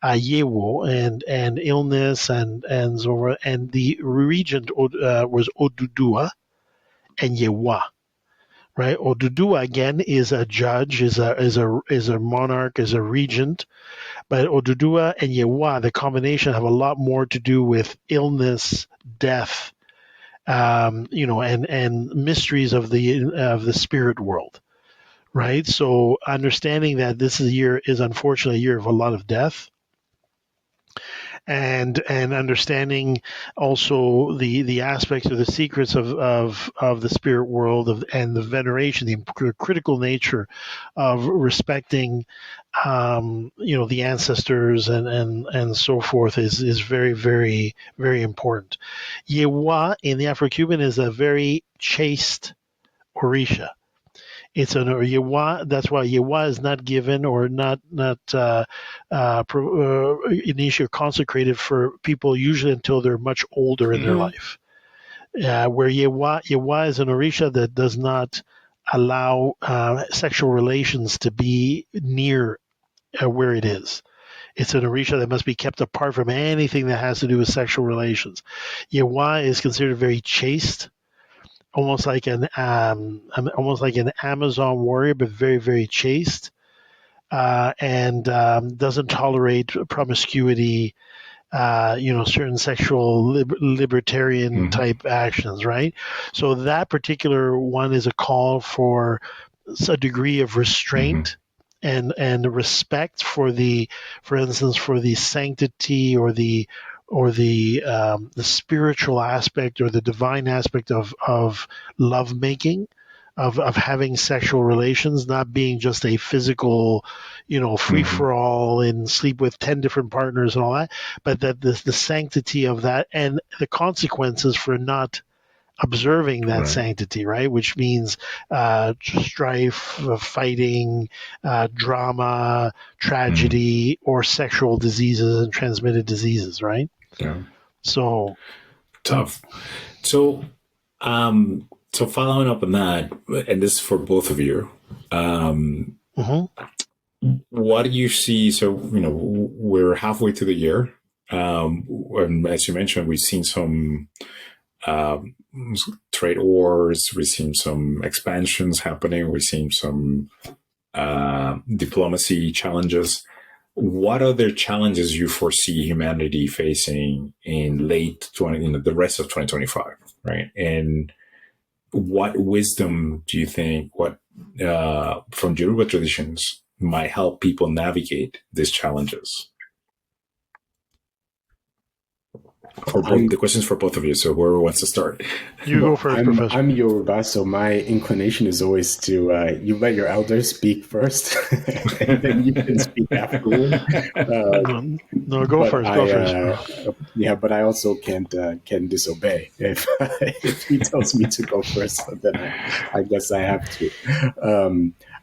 Yewo and illness and Zora, and the regent was Odudua and Yewa. Right, Odudua again is a judge, is a monarch, is a regent, but Odudua and Yewa, the combination, have a lot more to do with illness, death, and mysteries of the spirit world, right? So understanding that this year is unfortunately a year of a lot of death, and understanding also the aspects or the secrets of the spirit world and the veneration, the critical nature of respecting the ancestors and so forth is very, very, very important. Yewa in the Afro-Cuban is a very chaste Orisha. It's an Yewa. That's why Yewa is not given or not initially consecrated for people usually until they're much older in their life. Where Yewa is an Orisha that does not allow sexual relations to be near where it is. It's an Orisha that must be kept apart from anything that has to do with sexual relations. Yewa is considered very chaste, almost like an Amazon warrior, but very, very chaste, and doesn't tolerate promiscuity. Certain sexual libertarian type actions, right? So that particular one is a call for a degree of restraint and respect for instance, for the sanctity or the spiritual aspect or the divine aspect of love making, of having sexual relations, not being just a physical, free for all and sleep with 10 different partners and all that, but that the sanctity of that and the consequences for not observing that sanctity, right? Which means strife, fighting, drama, tragedy, or sexual diseases and transmitted diseases, right? Yeah. So tough. So, following up on that, and this is for both of you, what do you see? So, we're halfway through the year. And as you mentioned, we've seen some trade wars, we've seen some expansions happening, we've seen some diplomacy challenges. What other challenges you foresee humanity facing in the rest of 2025, right? And what wisdom do you think, from Yoruba traditions might help people navigate these challenges? The question's for both of you, so whoever wants to start. You go first, Professor. I'm Yoruba, so my inclination is always to you let your elders speak first, and then you can speak afterward. No, go first. Go first. Yeah, but I also can disobey if if he tells me to go first. Then I guess I have to.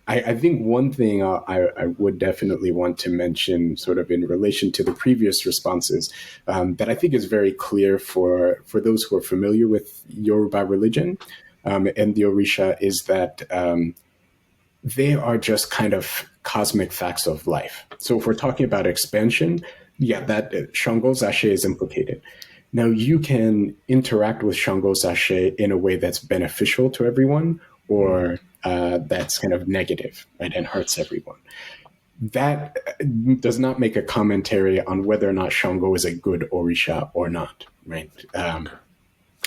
I think one thing I would definitely want to mention, sort of in relation to the previous responses, that I think is very clear for those who are familiar with Yoruba religion and the Orisha, is that they are just kind of cosmic facts of life. So if we're talking about expansion, that Shango's Ashe is implicated. Now, you can interact with Shango's Ashe in a way that's beneficial to everyone, or that's kind of negative, right, and hurts everyone. That does not make a commentary on whether or not Shango is a good Orisha or not, right?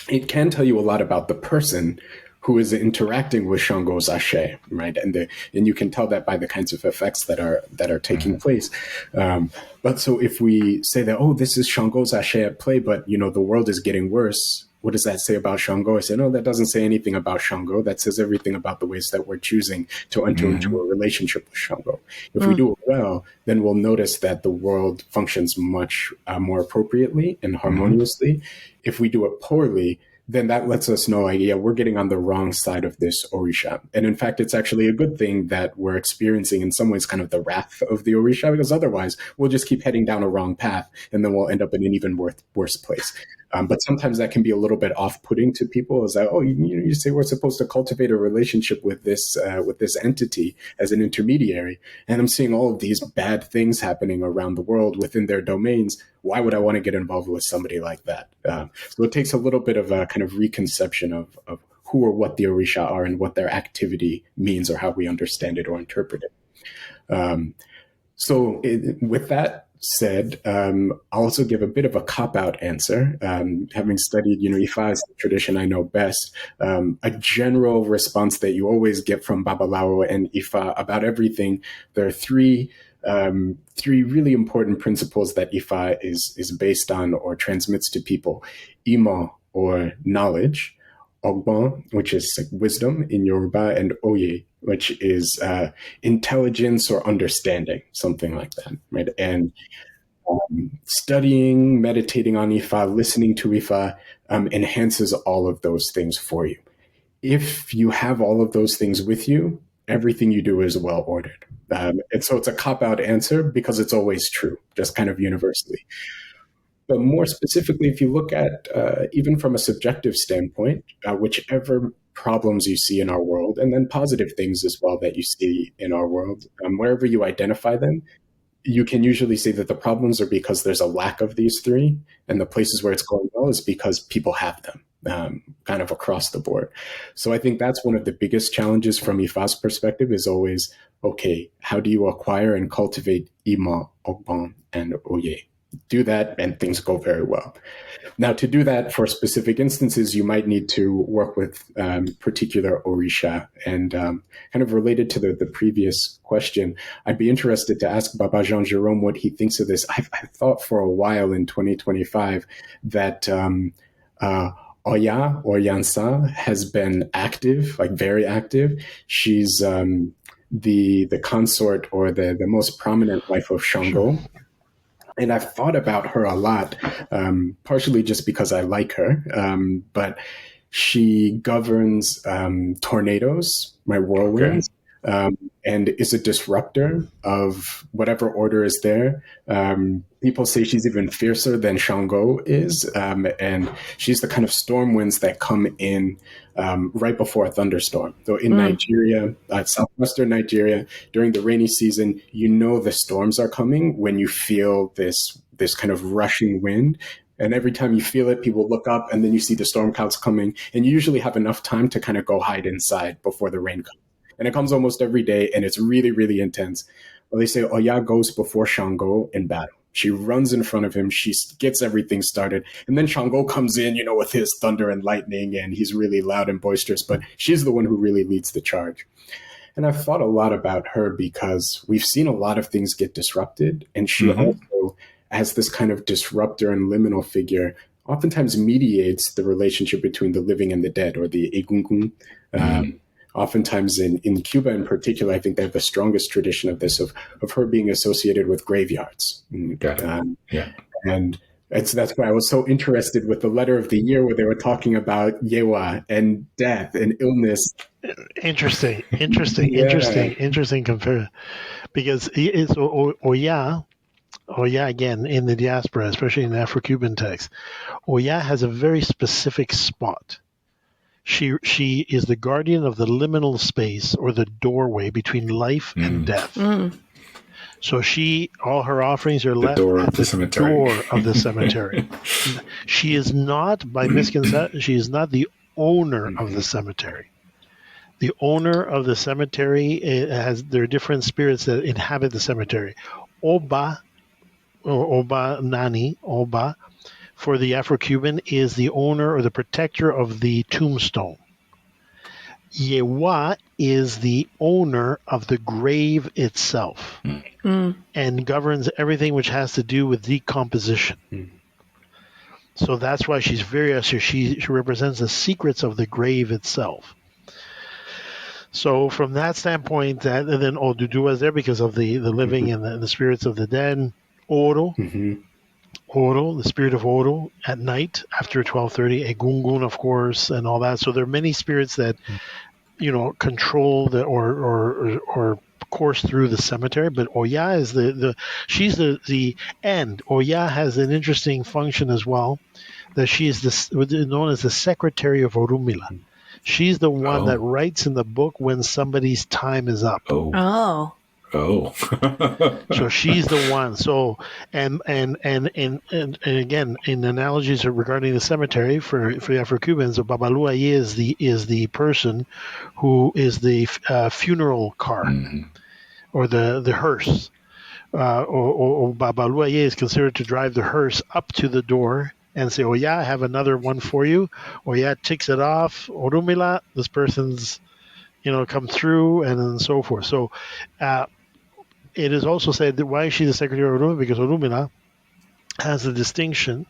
It can tell you a lot about the person who is interacting with Shango's Ashe, right? And you can tell that by the kinds of effects that are taking place. But so if we say that, this is Shango's Ashe at play, but the world is getting worse, what does that say about Shango? I say, no, that doesn't say anything about Shango. That says everything about the ways that we're choosing to enter into a relationship with Shango. If we do it well, then we'll notice that the world functions much more appropriately and harmoniously. If we do it poorly, then that lets us know, we're getting on the wrong side of this Orisha. And in fact, it's actually a good thing that we're experiencing in some ways kind of the wrath of the Orisha, because otherwise we'll just keep heading down a wrong path and then we'll end up in an even worse place. But sometimes that can be a little bit off-putting to people. Is that, you say we're supposed to cultivate a relationship with this entity as an intermediary, and I'm seeing all of these bad things happening around the world within their domains. Why would I want to get involved with somebody like that? So it takes a little bit of a kind of reconception of who or what the Orisha are and what their activity means or how we understand it or interpret it. With that said, I'll also give a bit of a cop-out answer. Having studied, Ifa is the tradition I know best. A general response that you always get from Babalawo and Ifa about everything, there are three really important principles that Ifa is based on or transmits to people: Imo, or knowledge; Ogbon, which is like wisdom in Yoruba; and Oye, which is intelligence or understanding, something like that, right? And studying, meditating on Ifa, listening to Ifa enhances all of those things for you. If you have all of those things with you, everything you do is well ordered. And so it's a cop-out answer because it's always true, just kind of universally. But more specifically, if you look at, even from a subjective standpoint, whichever problems you see in our world, and then positive things as well that you see in our world, wherever you identify them, you can usually say that the problems are because there's a lack of these three, and the places where it's going well is because people have them, kind of across the board. So I think that's one of the biggest challenges from Ifa's perspective is always, okay, how do you acquire and cultivate Ima, Ogbon, and Oye? Do that and things go very well. Now, to do that for specific instances, you might need to work with particular Orisha. And kind of related to the previous question, I'd be interested to ask Baba Jean Jerome what he thinks of this. I've thought for a while in 2025 that Oya, or Yansa, has been active, like very active. She's the consort or the most prominent wife of Shango. Sure. And I've thought about her a lot, partially just because I like her, but she governs tornadoes, whirlwinds, and is a disruptor of whatever order is there. People say she's even fiercer than Shango is, and she's the kind of storm winds that come in right before a thunderstorm. So in Nigeria, southwestern Nigeria, during the rainy season, the storms are coming when you feel this kind of rushing wind. And every time you feel it, people look up and then you see the storm clouds coming, and you usually have enough time to kind of go hide inside before the rain comes. And it comes almost every day, and it's really, really intense. Well, they say Oya goes before Shango in battle. She runs in front of him. She gets everything started. And then Shango comes in, with his thunder and lightning, and he's really loud and boisterous. But she's the one who really leads the charge. And I've thought a lot about her because we've seen a lot of things get disrupted. And she also, as this kind of disruptor and liminal figure, oftentimes mediates the relationship between the living and the dead, or the egungun. Oftentimes in Cuba in particular, I think they have the strongest tradition of this, of her being associated with graveyards. Got it. Yeah. And that's why I was so interested with the letter of the year where they were talking about Yewa and death and illness. Interesting compare, because it's Oya again in the diaspora, especially in the Afro-Cuban text. Oya has a very specific spot. She is the guardian of the liminal space, or the doorway between life and death. So all her offerings are left at the door of the cemetery. She is not, by misconception, she is not the owner of the cemetery. The owner of the cemetery there are different spirits that inhabit the cemetery. Oba, or Oba Nani, Oba, for the Afro-Cuban, is the owner or the protector of the tombstone. Yewa is the owner of the grave itself and governs everything which has to do with decomposition. So that's why she's very, she represents the secrets of the grave itself. So from that standpoint, and then Oduduwa is there because of the living and the spirits of the dead. Oro. Oro, the spirit of Oro, at night after 12:30, Egungun, of course, and all that. So there are many spirits that, control or course through the cemetery. But Oya is she's the end. Oya has an interesting function as well, that she is known as the secretary of Orumila. She's the one that writes in the book when somebody's time is up. Oh. So she's the one. So and again, in analogies regarding the cemetery for the Afro-Cubans, Babalua is the person who is the funeral car or the hearse, or Babaluaye is considered to drive the hearse up to the door and say, oh yeah, I have another one for you. Or yeah, ticks it off. Orumila, this person's, come through, and then so forth. So it is also said that why is she the secretary of Orumila? Because Orumila has a distinction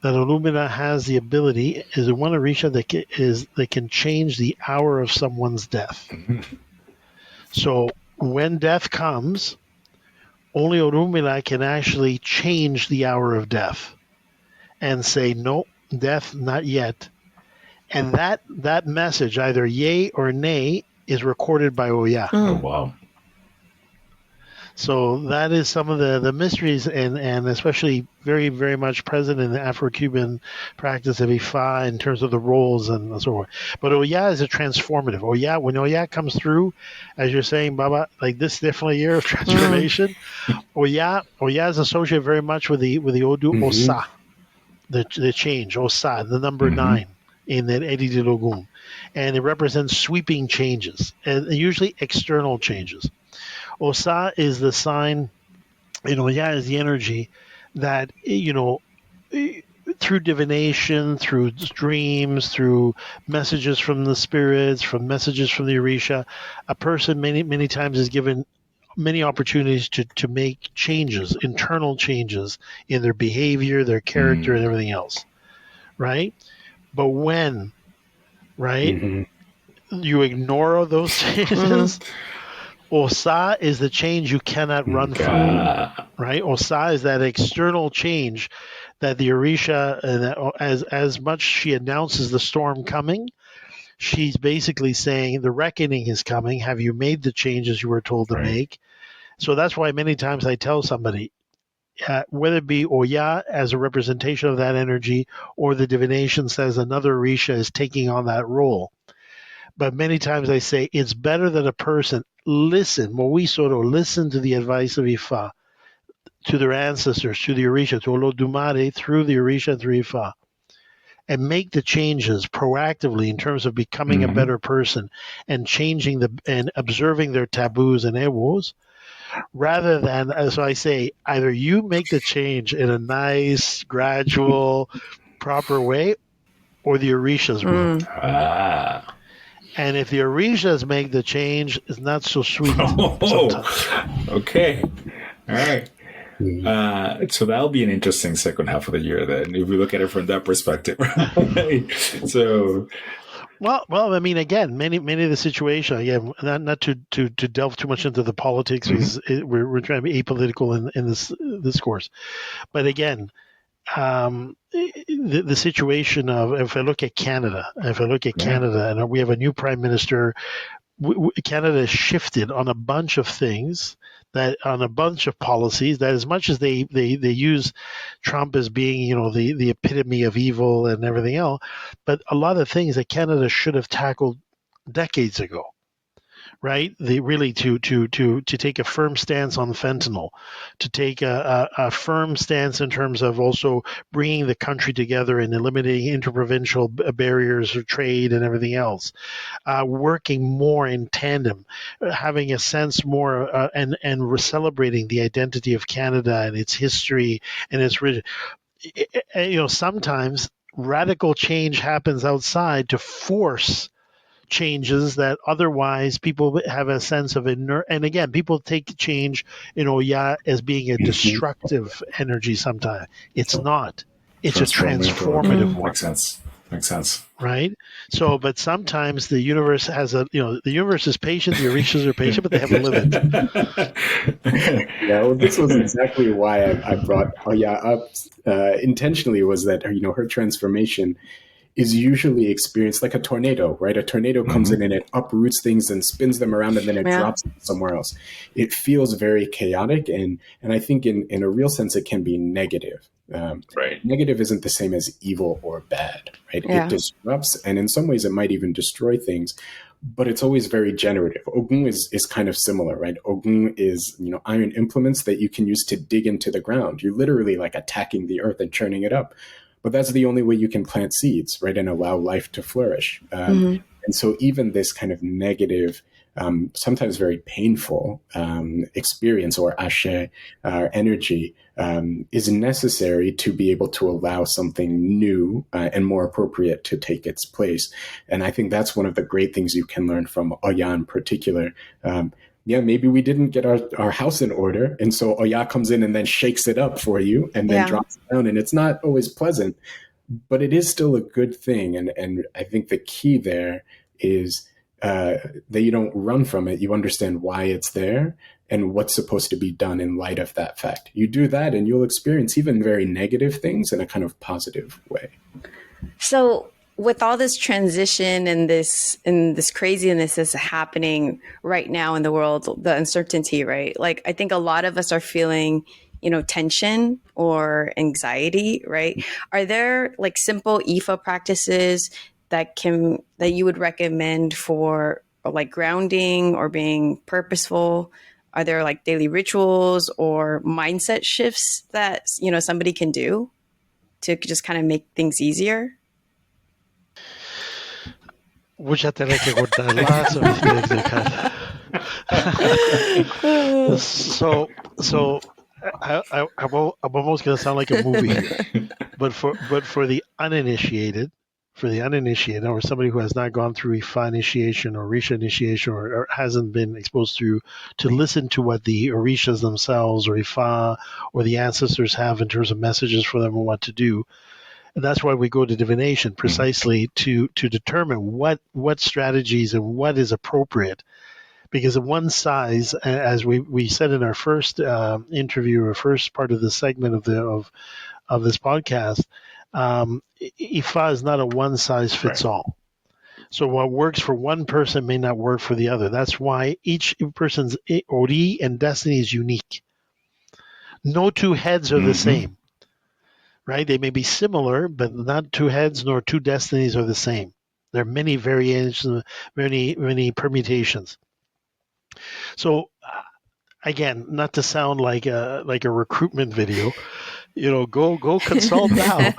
that Orumila has the ability, is one Orisha that can change the hour of someone's death. So when death comes, only Orumila can actually change the hour of death and say, no, death, not yet. And that message, either yay or nay, is recorded by Oya. Oh, wow. So that is some of the mysteries, and especially very, very much present in the Afro-Cuban practice of Ifá in terms of the roles and so forth. But Oya is a transformative. Oya, when Oya comes through, as you're saying, Baba, like this definitely year of transformation. Oya is associated very much with the Odu Osa, the change, Osa, the number 9 in the Edi de Logum. And it represents sweeping changes, and usually external changes. Osa is the sign, Oya is the energy that, through divination, through dreams, through messages from the spirits, from messages from the Orisha, a person many, many times is given many opportunities to make changes, internal changes in their behavior, their character, and everything else, right? But when, right, you ignore those changes, Osa is the change you cannot run from, right? Osa is that external change that the Orisha, as much she announces the storm coming, she's basically saying the reckoning is coming. Have you made the changes you were told to make? So that's why many times I tell somebody, whether it be Oya as a representation of that energy, or the divination says another Orisha is taking on that role. But many times I say it's better that a person listen to the advice of Ifá, to their ancestors, to the Orisha, to Olodumare, through the Orisha, through Ifá, and make the changes proactively in terms of becoming a better person and changing and observing their taboos and ewos, rather than, as I say, either you make the change in a nice, gradual, proper way, or the Orishas will. And if the Orishas make the change, it's not so sweet. Okay. All right. So that'll be an interesting second half of the year then, if we look at it from that perspective. So, well, I mean, again, many of the situations, again, not to delve too much into the politics, because we're trying to be apolitical in this discourse, but again, the situation of, if I look at Canada, and we have a new prime minister, Canada has shifted on a bunch of things, on a bunch of policies, that as much as they use Trump as being, the epitome of evil and everything else, but a lot of things that Canada should have tackled decades ago. Right? Really to take a firm stance on fentanyl, to take a firm stance in terms of also bringing the country together and eliminating interprovincial barriers of trade and everything else, working more in tandem, having a sense more and celebrating the identity of Canada and its history and its sometimes radical change happens outside to force changes that otherwise people have a sense of inert. And again, people take change in Oya as being a destructive energy sometimes. It's not. It's a transformative one. Makes sense. Right? So, but sometimes the universe has the universe is patient, the Orishas are patient, but they have a limit. Yeah, well, this was exactly why I brought Oya up intentionally, was that, her transformation is usually experienced like a tornado, right? A tornado comes in and it uproots things and spins them around, and then it drops them somewhere else. It feels very chaotic, and I think in a real sense it can be negative. Right. Negative isn't the same as evil or bad, right? Yeah. It disrupts, and in some ways it might even destroy things, but it's always very generative. Ogun is kind of similar, right? Ogun is, iron implements that you can use to dig into the ground. You're literally like attacking the earth and churning it up. But that's the only way you can plant seeds, right, and allow life to flourish. And so even this kind of negative sometimes very painful experience or ashe energy is necessary to be able to allow something new and more appropriate to take its place. And I think that's one of the great things you can learn from Oya in particular. Maybe we didn't get our house in order. And so Oya comes in and then shakes it up for you and then drops it down. And it's not always pleasant, but it is still a good thing. And I think the key there is that you don't run from it. You understand why it's there and what's supposed to be done in light of that fact. You do that and you'll experience even very negative things in a kind of positive way. So with all this transition and this craziness that's happening right now in the world, the uncertainty, right? Like, I think a lot of us are feeling, tension or anxiety, right? Are there like simple Ifa practices that you would recommend for like grounding or being purposeful? Are there like daily rituals or mindset shifts that, somebody can do to just kind of make things easier? Voy a tener que cortar lots of things. So I'm almost going to sound like a movie here, but for the uninitiated, or somebody who has not gone through Ifá initiation or Orisha initiation or hasn't been exposed to listen to what the Orishas themselves or Ifá or the ancestors have in terms of messages for them and what to do. And that's why we go to divination, precisely to determine what strategies and what is appropriate. Because one size, as we said in our first interview or first part of the segment of this podcast, Ifá is not a one size fits all. So what works for one person may not work for the other. That's why each person's Ori and destiny is unique. No two heads are the same. Right? They may be similar, but not two heads nor two destinies are the same. There are many variations, many permutations. So, again, not to sound like a recruitment video, go consult now.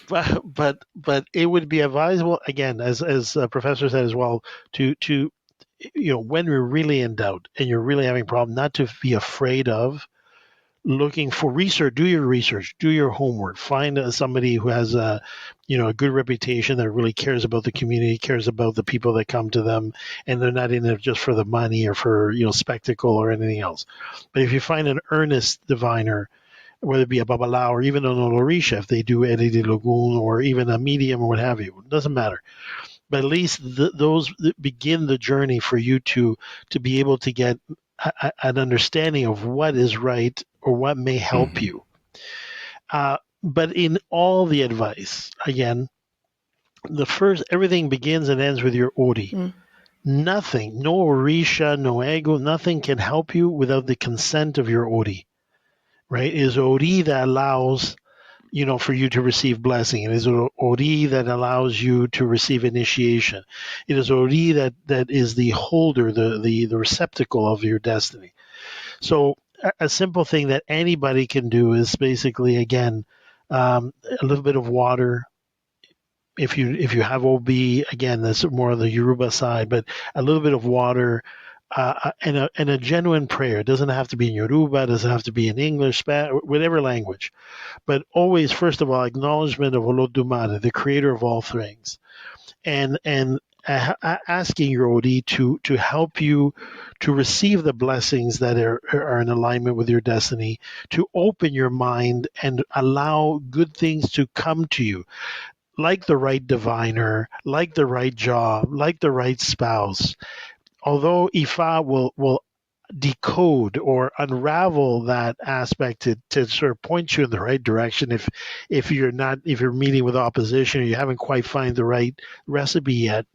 But it would be advisable, again, as Professor said as well, to when we're really in doubt and you're really having a problem, not to be afraid of looking for research. Do your research, do your homework, find somebody who has a good reputation, that really cares about the community, cares about the people that come to them, and they're not in it just for the money or for spectacle or anything else. But if you find an earnest diviner, whether it be a Babala or even an Orisha, if they do Ayodeji Ogunnaike or even a medium or what have you, it doesn't matter. But at least those begin the journey for you to be able to get an understanding of what is right or what may help you. But in all the advice, again, everything begins and ends with your Ori. Nothing, no Orisha, no ego, nothing can help you without the consent of your Ori. Right? It is Ori that allows, for you to receive blessing. It is Ori that allows you to receive initiation. It is Ori that is the holder, the receptacle of your destiny. So a simple thing that anybody can do is basically, again, a little bit of water. If you have OB, again, that's more on the Yoruba side, but a little bit of water and a genuine prayer. It doesn't have to be in Yoruba, it doesn't have to be in English, whatever language. But always, first of all, acknowledgement of Olodumare, the creator of all things. And asking your Ori to help you to receive the blessings that are in alignment with your destiny, to open your mind and allow good things to come to you, like the right diviner, like the right job, like the right spouse. Although Ifá will decode or unravel that aspect to sort of point you in the right direction if you're meeting with opposition or you haven't quite found the right recipe yet.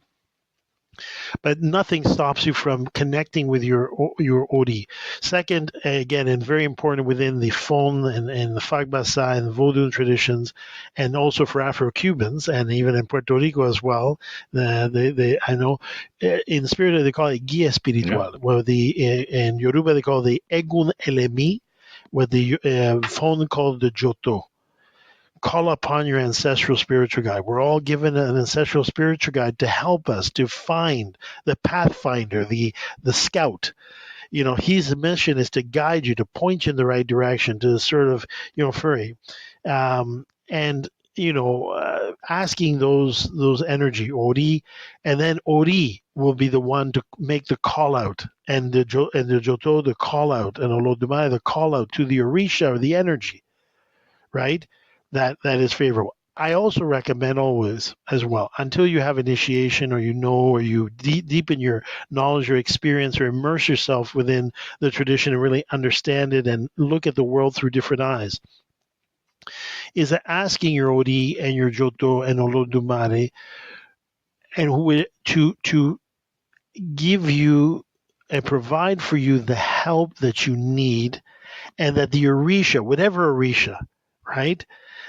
But nothing stops you from connecting with your Ori. Second, again, and very important within the Fon and the Fagbasa and the Vodun traditions, and also for Afro-Cubans, and even in Puerto Rico as well, I know in spirit they call it guía espiritual, where in Yoruba they call the Egun Elemi, what the Fon called the Joto. call upon your ancestral spiritual guide. We're all given an ancestral spiritual guide to help us to find the pathfinder, the scout. His mission is to guide you, to point you in the right direction, to sort of, furry. And asking those energy Ori, and then Ori will be the one to make the call out, and the Joto the call out, and Olodumare the call out to the Orisha, or the energy, right? That is favorable. I also recommend always, as well, until you have initiation, or or you deepen your knowledge or experience, or immerse yourself within the tradition and really understand it and look at the world through different eyes, is that asking your Ori and your Joto and Olodumare and to give you and provide for you the help that you need, and that the Orisha, whatever Orisha, right?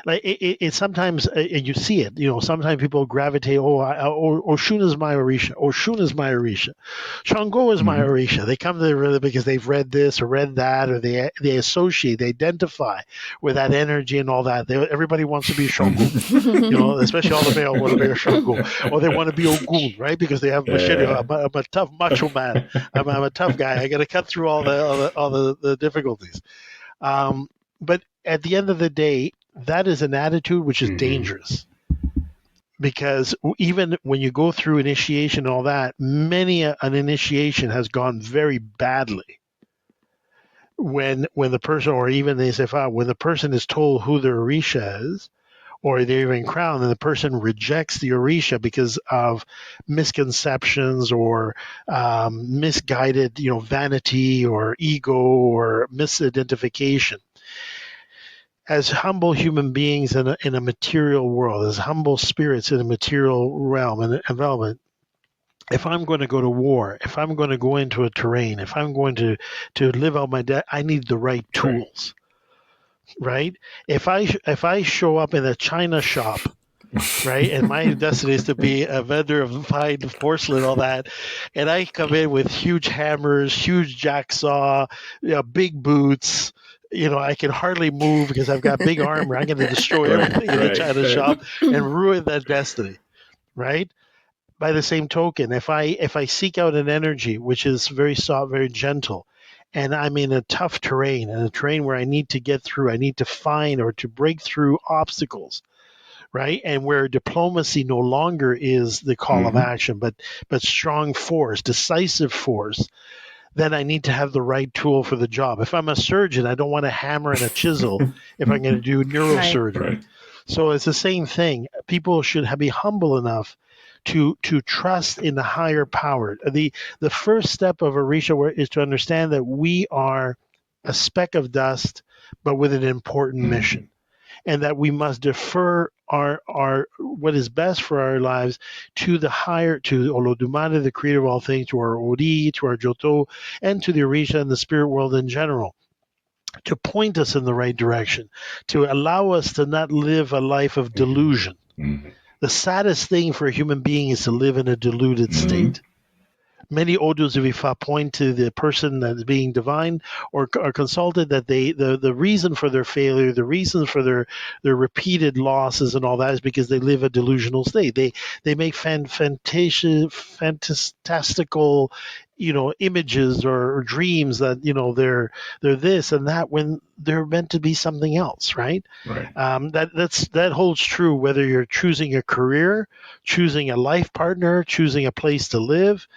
Like it sometimes, and you see it, sometimes people gravitate, Oshun is my Orisha, Oshun is my Orisha, Shango is my Orisha. They come there because they've read this or read that, or they associate, they identify with that energy and all that. Everybody wants to be Shango, especially all the male want to be Shango, or they want to be Ogun, right? Because they have machete. I'm a tough macho man. I'm a tough guy. I got to cut through all the difficulties. But at the end of the day, that is an attitude which is dangerous, because even when you go through initiation and all that, many an initiation has gone very badly when the person, or even they say, when the person is told who their Orisha is, or they're even crowned, and the person rejects the Orisha because of misconceptions or misguided, vanity or ego or misidentification. As humble human beings in a material world, as humble spirits in a material realm and environment, if I'm going to go to war, if I'm going to go into a terrain, if I'm going to live out my day, I need the right tools, right? If I show up in a china shop, right, and my destiny is to be a vendor of fine porcelain, all that, and I come in with huge hammers, huge jacksaw, big boots, I can hardly move because I've got big armor. I'm going to destroy everything in the china shop and ruin that destiny, right? By the same token, if I seek out an energy which is very soft, very gentle, and I'm in a tough terrain, and a terrain where I need to get through, I need to find or to break through obstacles, right? And where diplomacy no longer is the call of action, but strong force, decisive force, then I need to have the right tool for the job. If I'm a surgeon, I don't want a hammer and a chisel if I'm going to do neurosurgery. Right. So it's the same thing. People should be humble enough to trust in the higher power. The first step of Orisha is to understand that we are a speck of dust, but with an important mission, and that we must defer our what is best for our lives to the higher, to Olodumare, the creator of all things, to our Ori, to our Joto, and to the Orisha and the spirit world in general, to point us in the right direction, to allow us to not live a life of delusion. The saddest thing for a human being is to live in a deluded state. Many Odus of Ifá point to the person that is being divine or consulted, that the reason for their failure, the reason for their repeated losses and all that is because they live a delusional state. They make fantastical, images or dreams that they're this and that when they're meant to be something else, right? That holds true whether you're choosing a career, choosing a life partner, choosing a place to live.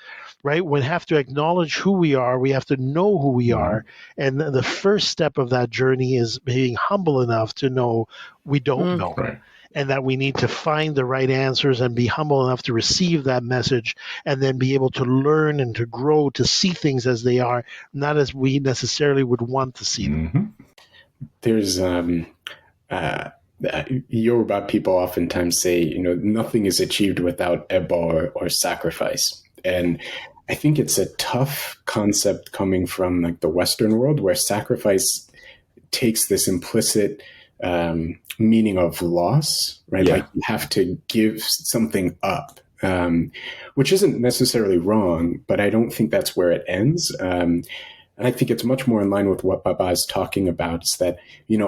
Right? We have to acknowledge who we are. We have to know who we are. And the first step of that journey is being humble enough to know we don't know. Right. And that we need to find the right answers and be humble enough to receive that message, and then be able to learn and to grow, to see things as they are, not as we necessarily would want to see them. There's Yoruba people oftentimes say, nothing is achieved without ebo or sacrifice. And I think it's a tough concept coming from like the Western world, where sacrifice takes this implicit meaning of loss, right? Like you have to give something up, which isn't necessarily wrong, but I don't think that's where it ends. And I think it's much more in line with what Baba is talking about, is that,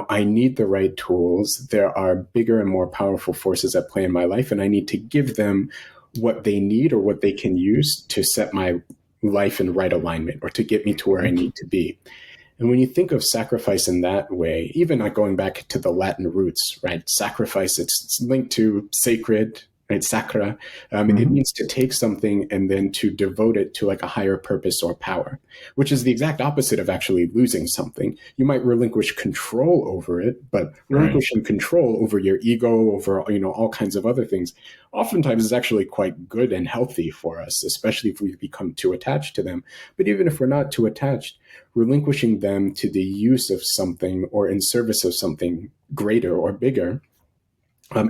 I need the right tools. There are bigger and more powerful forces at play in my life, and I need to give them what they need or what they can use to set my life in right alignment or to get me to where I need to be. And when you think of sacrifice in that way, even not going back to the Latin roots, right? Sacrifice, it's linked to sacred, right? Sacra. It means to take something and then to devote it to like a higher purpose or power, which is the exact opposite of actually losing something. You might relinquish control over it, but relinquishing control over your ego, over, all kinds of other things, oftentimes is actually quite good and healthy for us, especially if we become too attached to them. But even if we're not too attached, relinquishing them to the use of something or in service of something greater or bigger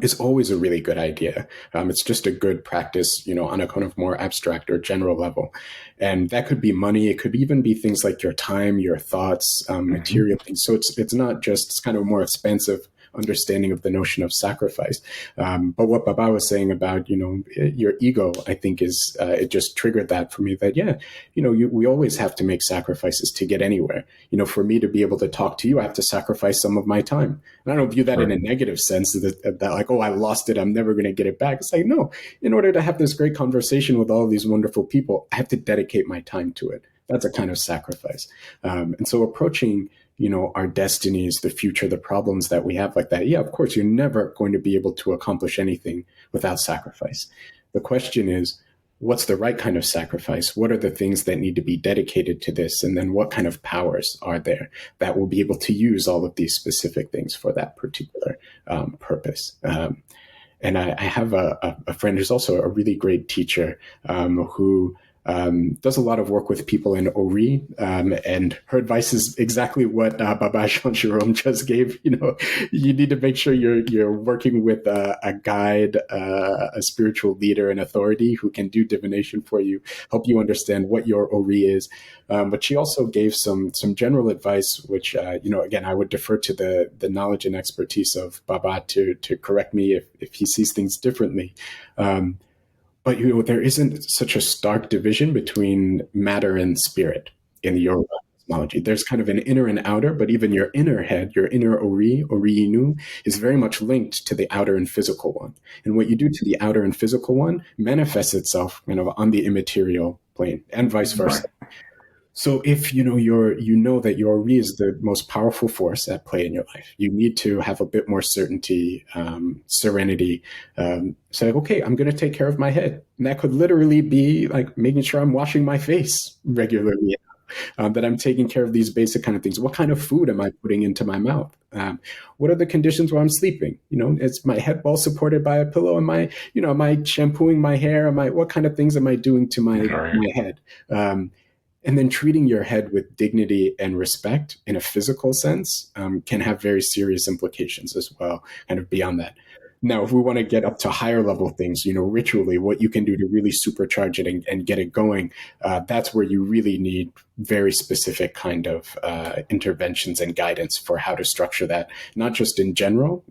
is always a really good idea. It's just a good practice, on a kind of more abstract or general level. And that could be money. It could even be things like your time, your thoughts, material things. So it's not just, it's kind of more expansive understanding of the notion of sacrifice. But what Baba was saying about, your ego, I think is, it just triggered that for me that, we always have to make sacrifices to get anywhere. For me to be able to talk to you, I have to sacrifice some of my time. And I don't view that in a negative sense that like, oh, I lost it, I'm never going to get it back. It's like, no, in order to have this great conversation with all of these wonderful people, I have to dedicate my time to it. That's a kind of sacrifice. And so approaching, our destinies, the future, the problems that we have like that. Yeah, of course, you're never going to be able to accomplish anything without sacrifice. The question is, what's the right kind of sacrifice? What are the things that need to be dedicated to this? And then what kind of powers are there that will be able to use all of these specific things for that particular purpose? And I have a friend who's also a really great teacher who does a lot of work with people in Ori, and her advice is exactly what Baba Jean Jerome just gave. You need to make sure you're working with a guide, a spiritual leader, an authority who can do divination for you, help you understand what your Ori is. But she also gave some general advice, which again, I would defer to the knowledge and expertise of Baba to correct me if he sees things differently. But there isn't such a stark division between matter and spirit in the Yoruba cosmology. There's kind of an inner and outer, but even your inner head, your inner Ori Inu, is very much linked to the outer and physical one. And what you do to the outer and physical one manifests itself kind of on the immaterial plane, and vice versa. Right. So if you know that your Ori is the most powerful force at play in your life, you need to have a bit more certainty, serenity. So like, okay, I'm going to take care of my head. And that could literally be like making sure I'm washing my face regularly, that I'm taking care of these basic kind of things. What kind of food am I putting into my mouth? What are the conditions where I'm sleeping? Is my head well supported by a pillow? Am I shampooing my hair? What kind of things am I doing to my head? And then treating your head with dignity and respect in a physical sense can have very serious implications as well, kind of beyond that. Now, if we want to get up to higher level things, ritually, what you can do to really supercharge it and get it going, that's where you really need very specific kind of interventions and guidance for how to structure that, not just in general,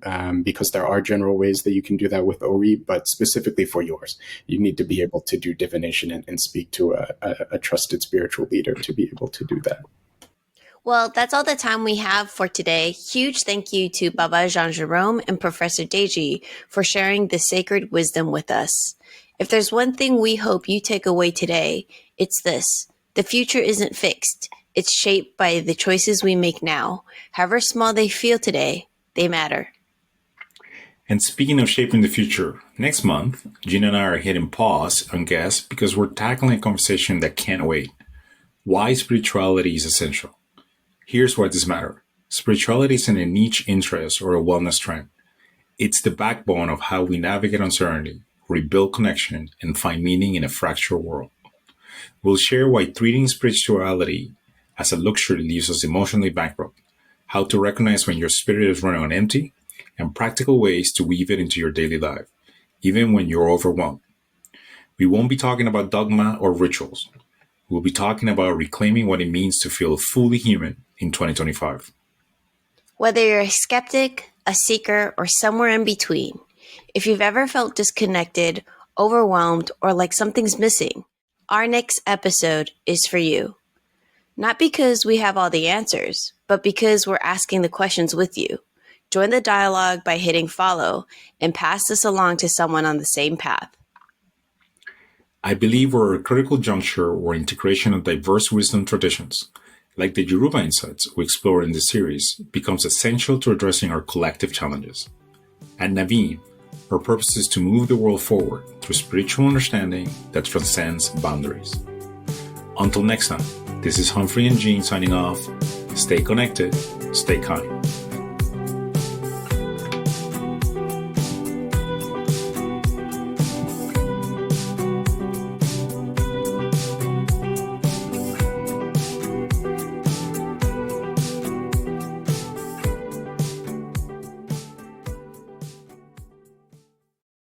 because there are general ways that you can do that with Ori, but specifically for yours. You need to be able to do divination and speak to a trusted spiritual leader to be able to do that. Well, that's all the time we have for today. Huge thank you to Baba Jean Jerome and Professor Deji for sharing this sacred wisdom with us. If there's one thing we hope you take away today, it's this. The future isn't fixed. It's shaped by the choices we make now. However small they feel today, they matter. And speaking of shaping the future, next month, Jean and I are hitting pause on guests because we're tackling a conversation that can't wait. Why spirituality is essential. Here's why this matters. Spirituality isn't a niche interest or a wellness trend. It's the backbone of how we navigate uncertainty, rebuild connection, and find meaning in a fractured world. We'll share why treating spirituality as a luxury leaves us emotionally bankrupt, how to recognize when your spirit is running on empty, and practical ways to weave it into your daily life, even when you're overwhelmed. We won't be talking about dogma or rituals. We'll be talking about reclaiming what it means to feel fully human in 2025. Whether you're a skeptic, a seeker, or somewhere in between, if you've ever felt disconnected, overwhelmed, or like something's missing, our next episode is for you. Not because we have all the answers, but because we're asking the questions with you. Join the dialogue by hitting follow and pass this along to someone on the same path. I believe we're at a critical juncture where integration of diverse wisdom traditions, like the Yoruba insights we explore in this series, becomes essential to addressing our collective challenges. At Naveen, our purpose is to move the world forward through spiritual understanding that transcends boundaries. Until next time, this is Humphrey and Jean signing off. Stay connected, stay kind.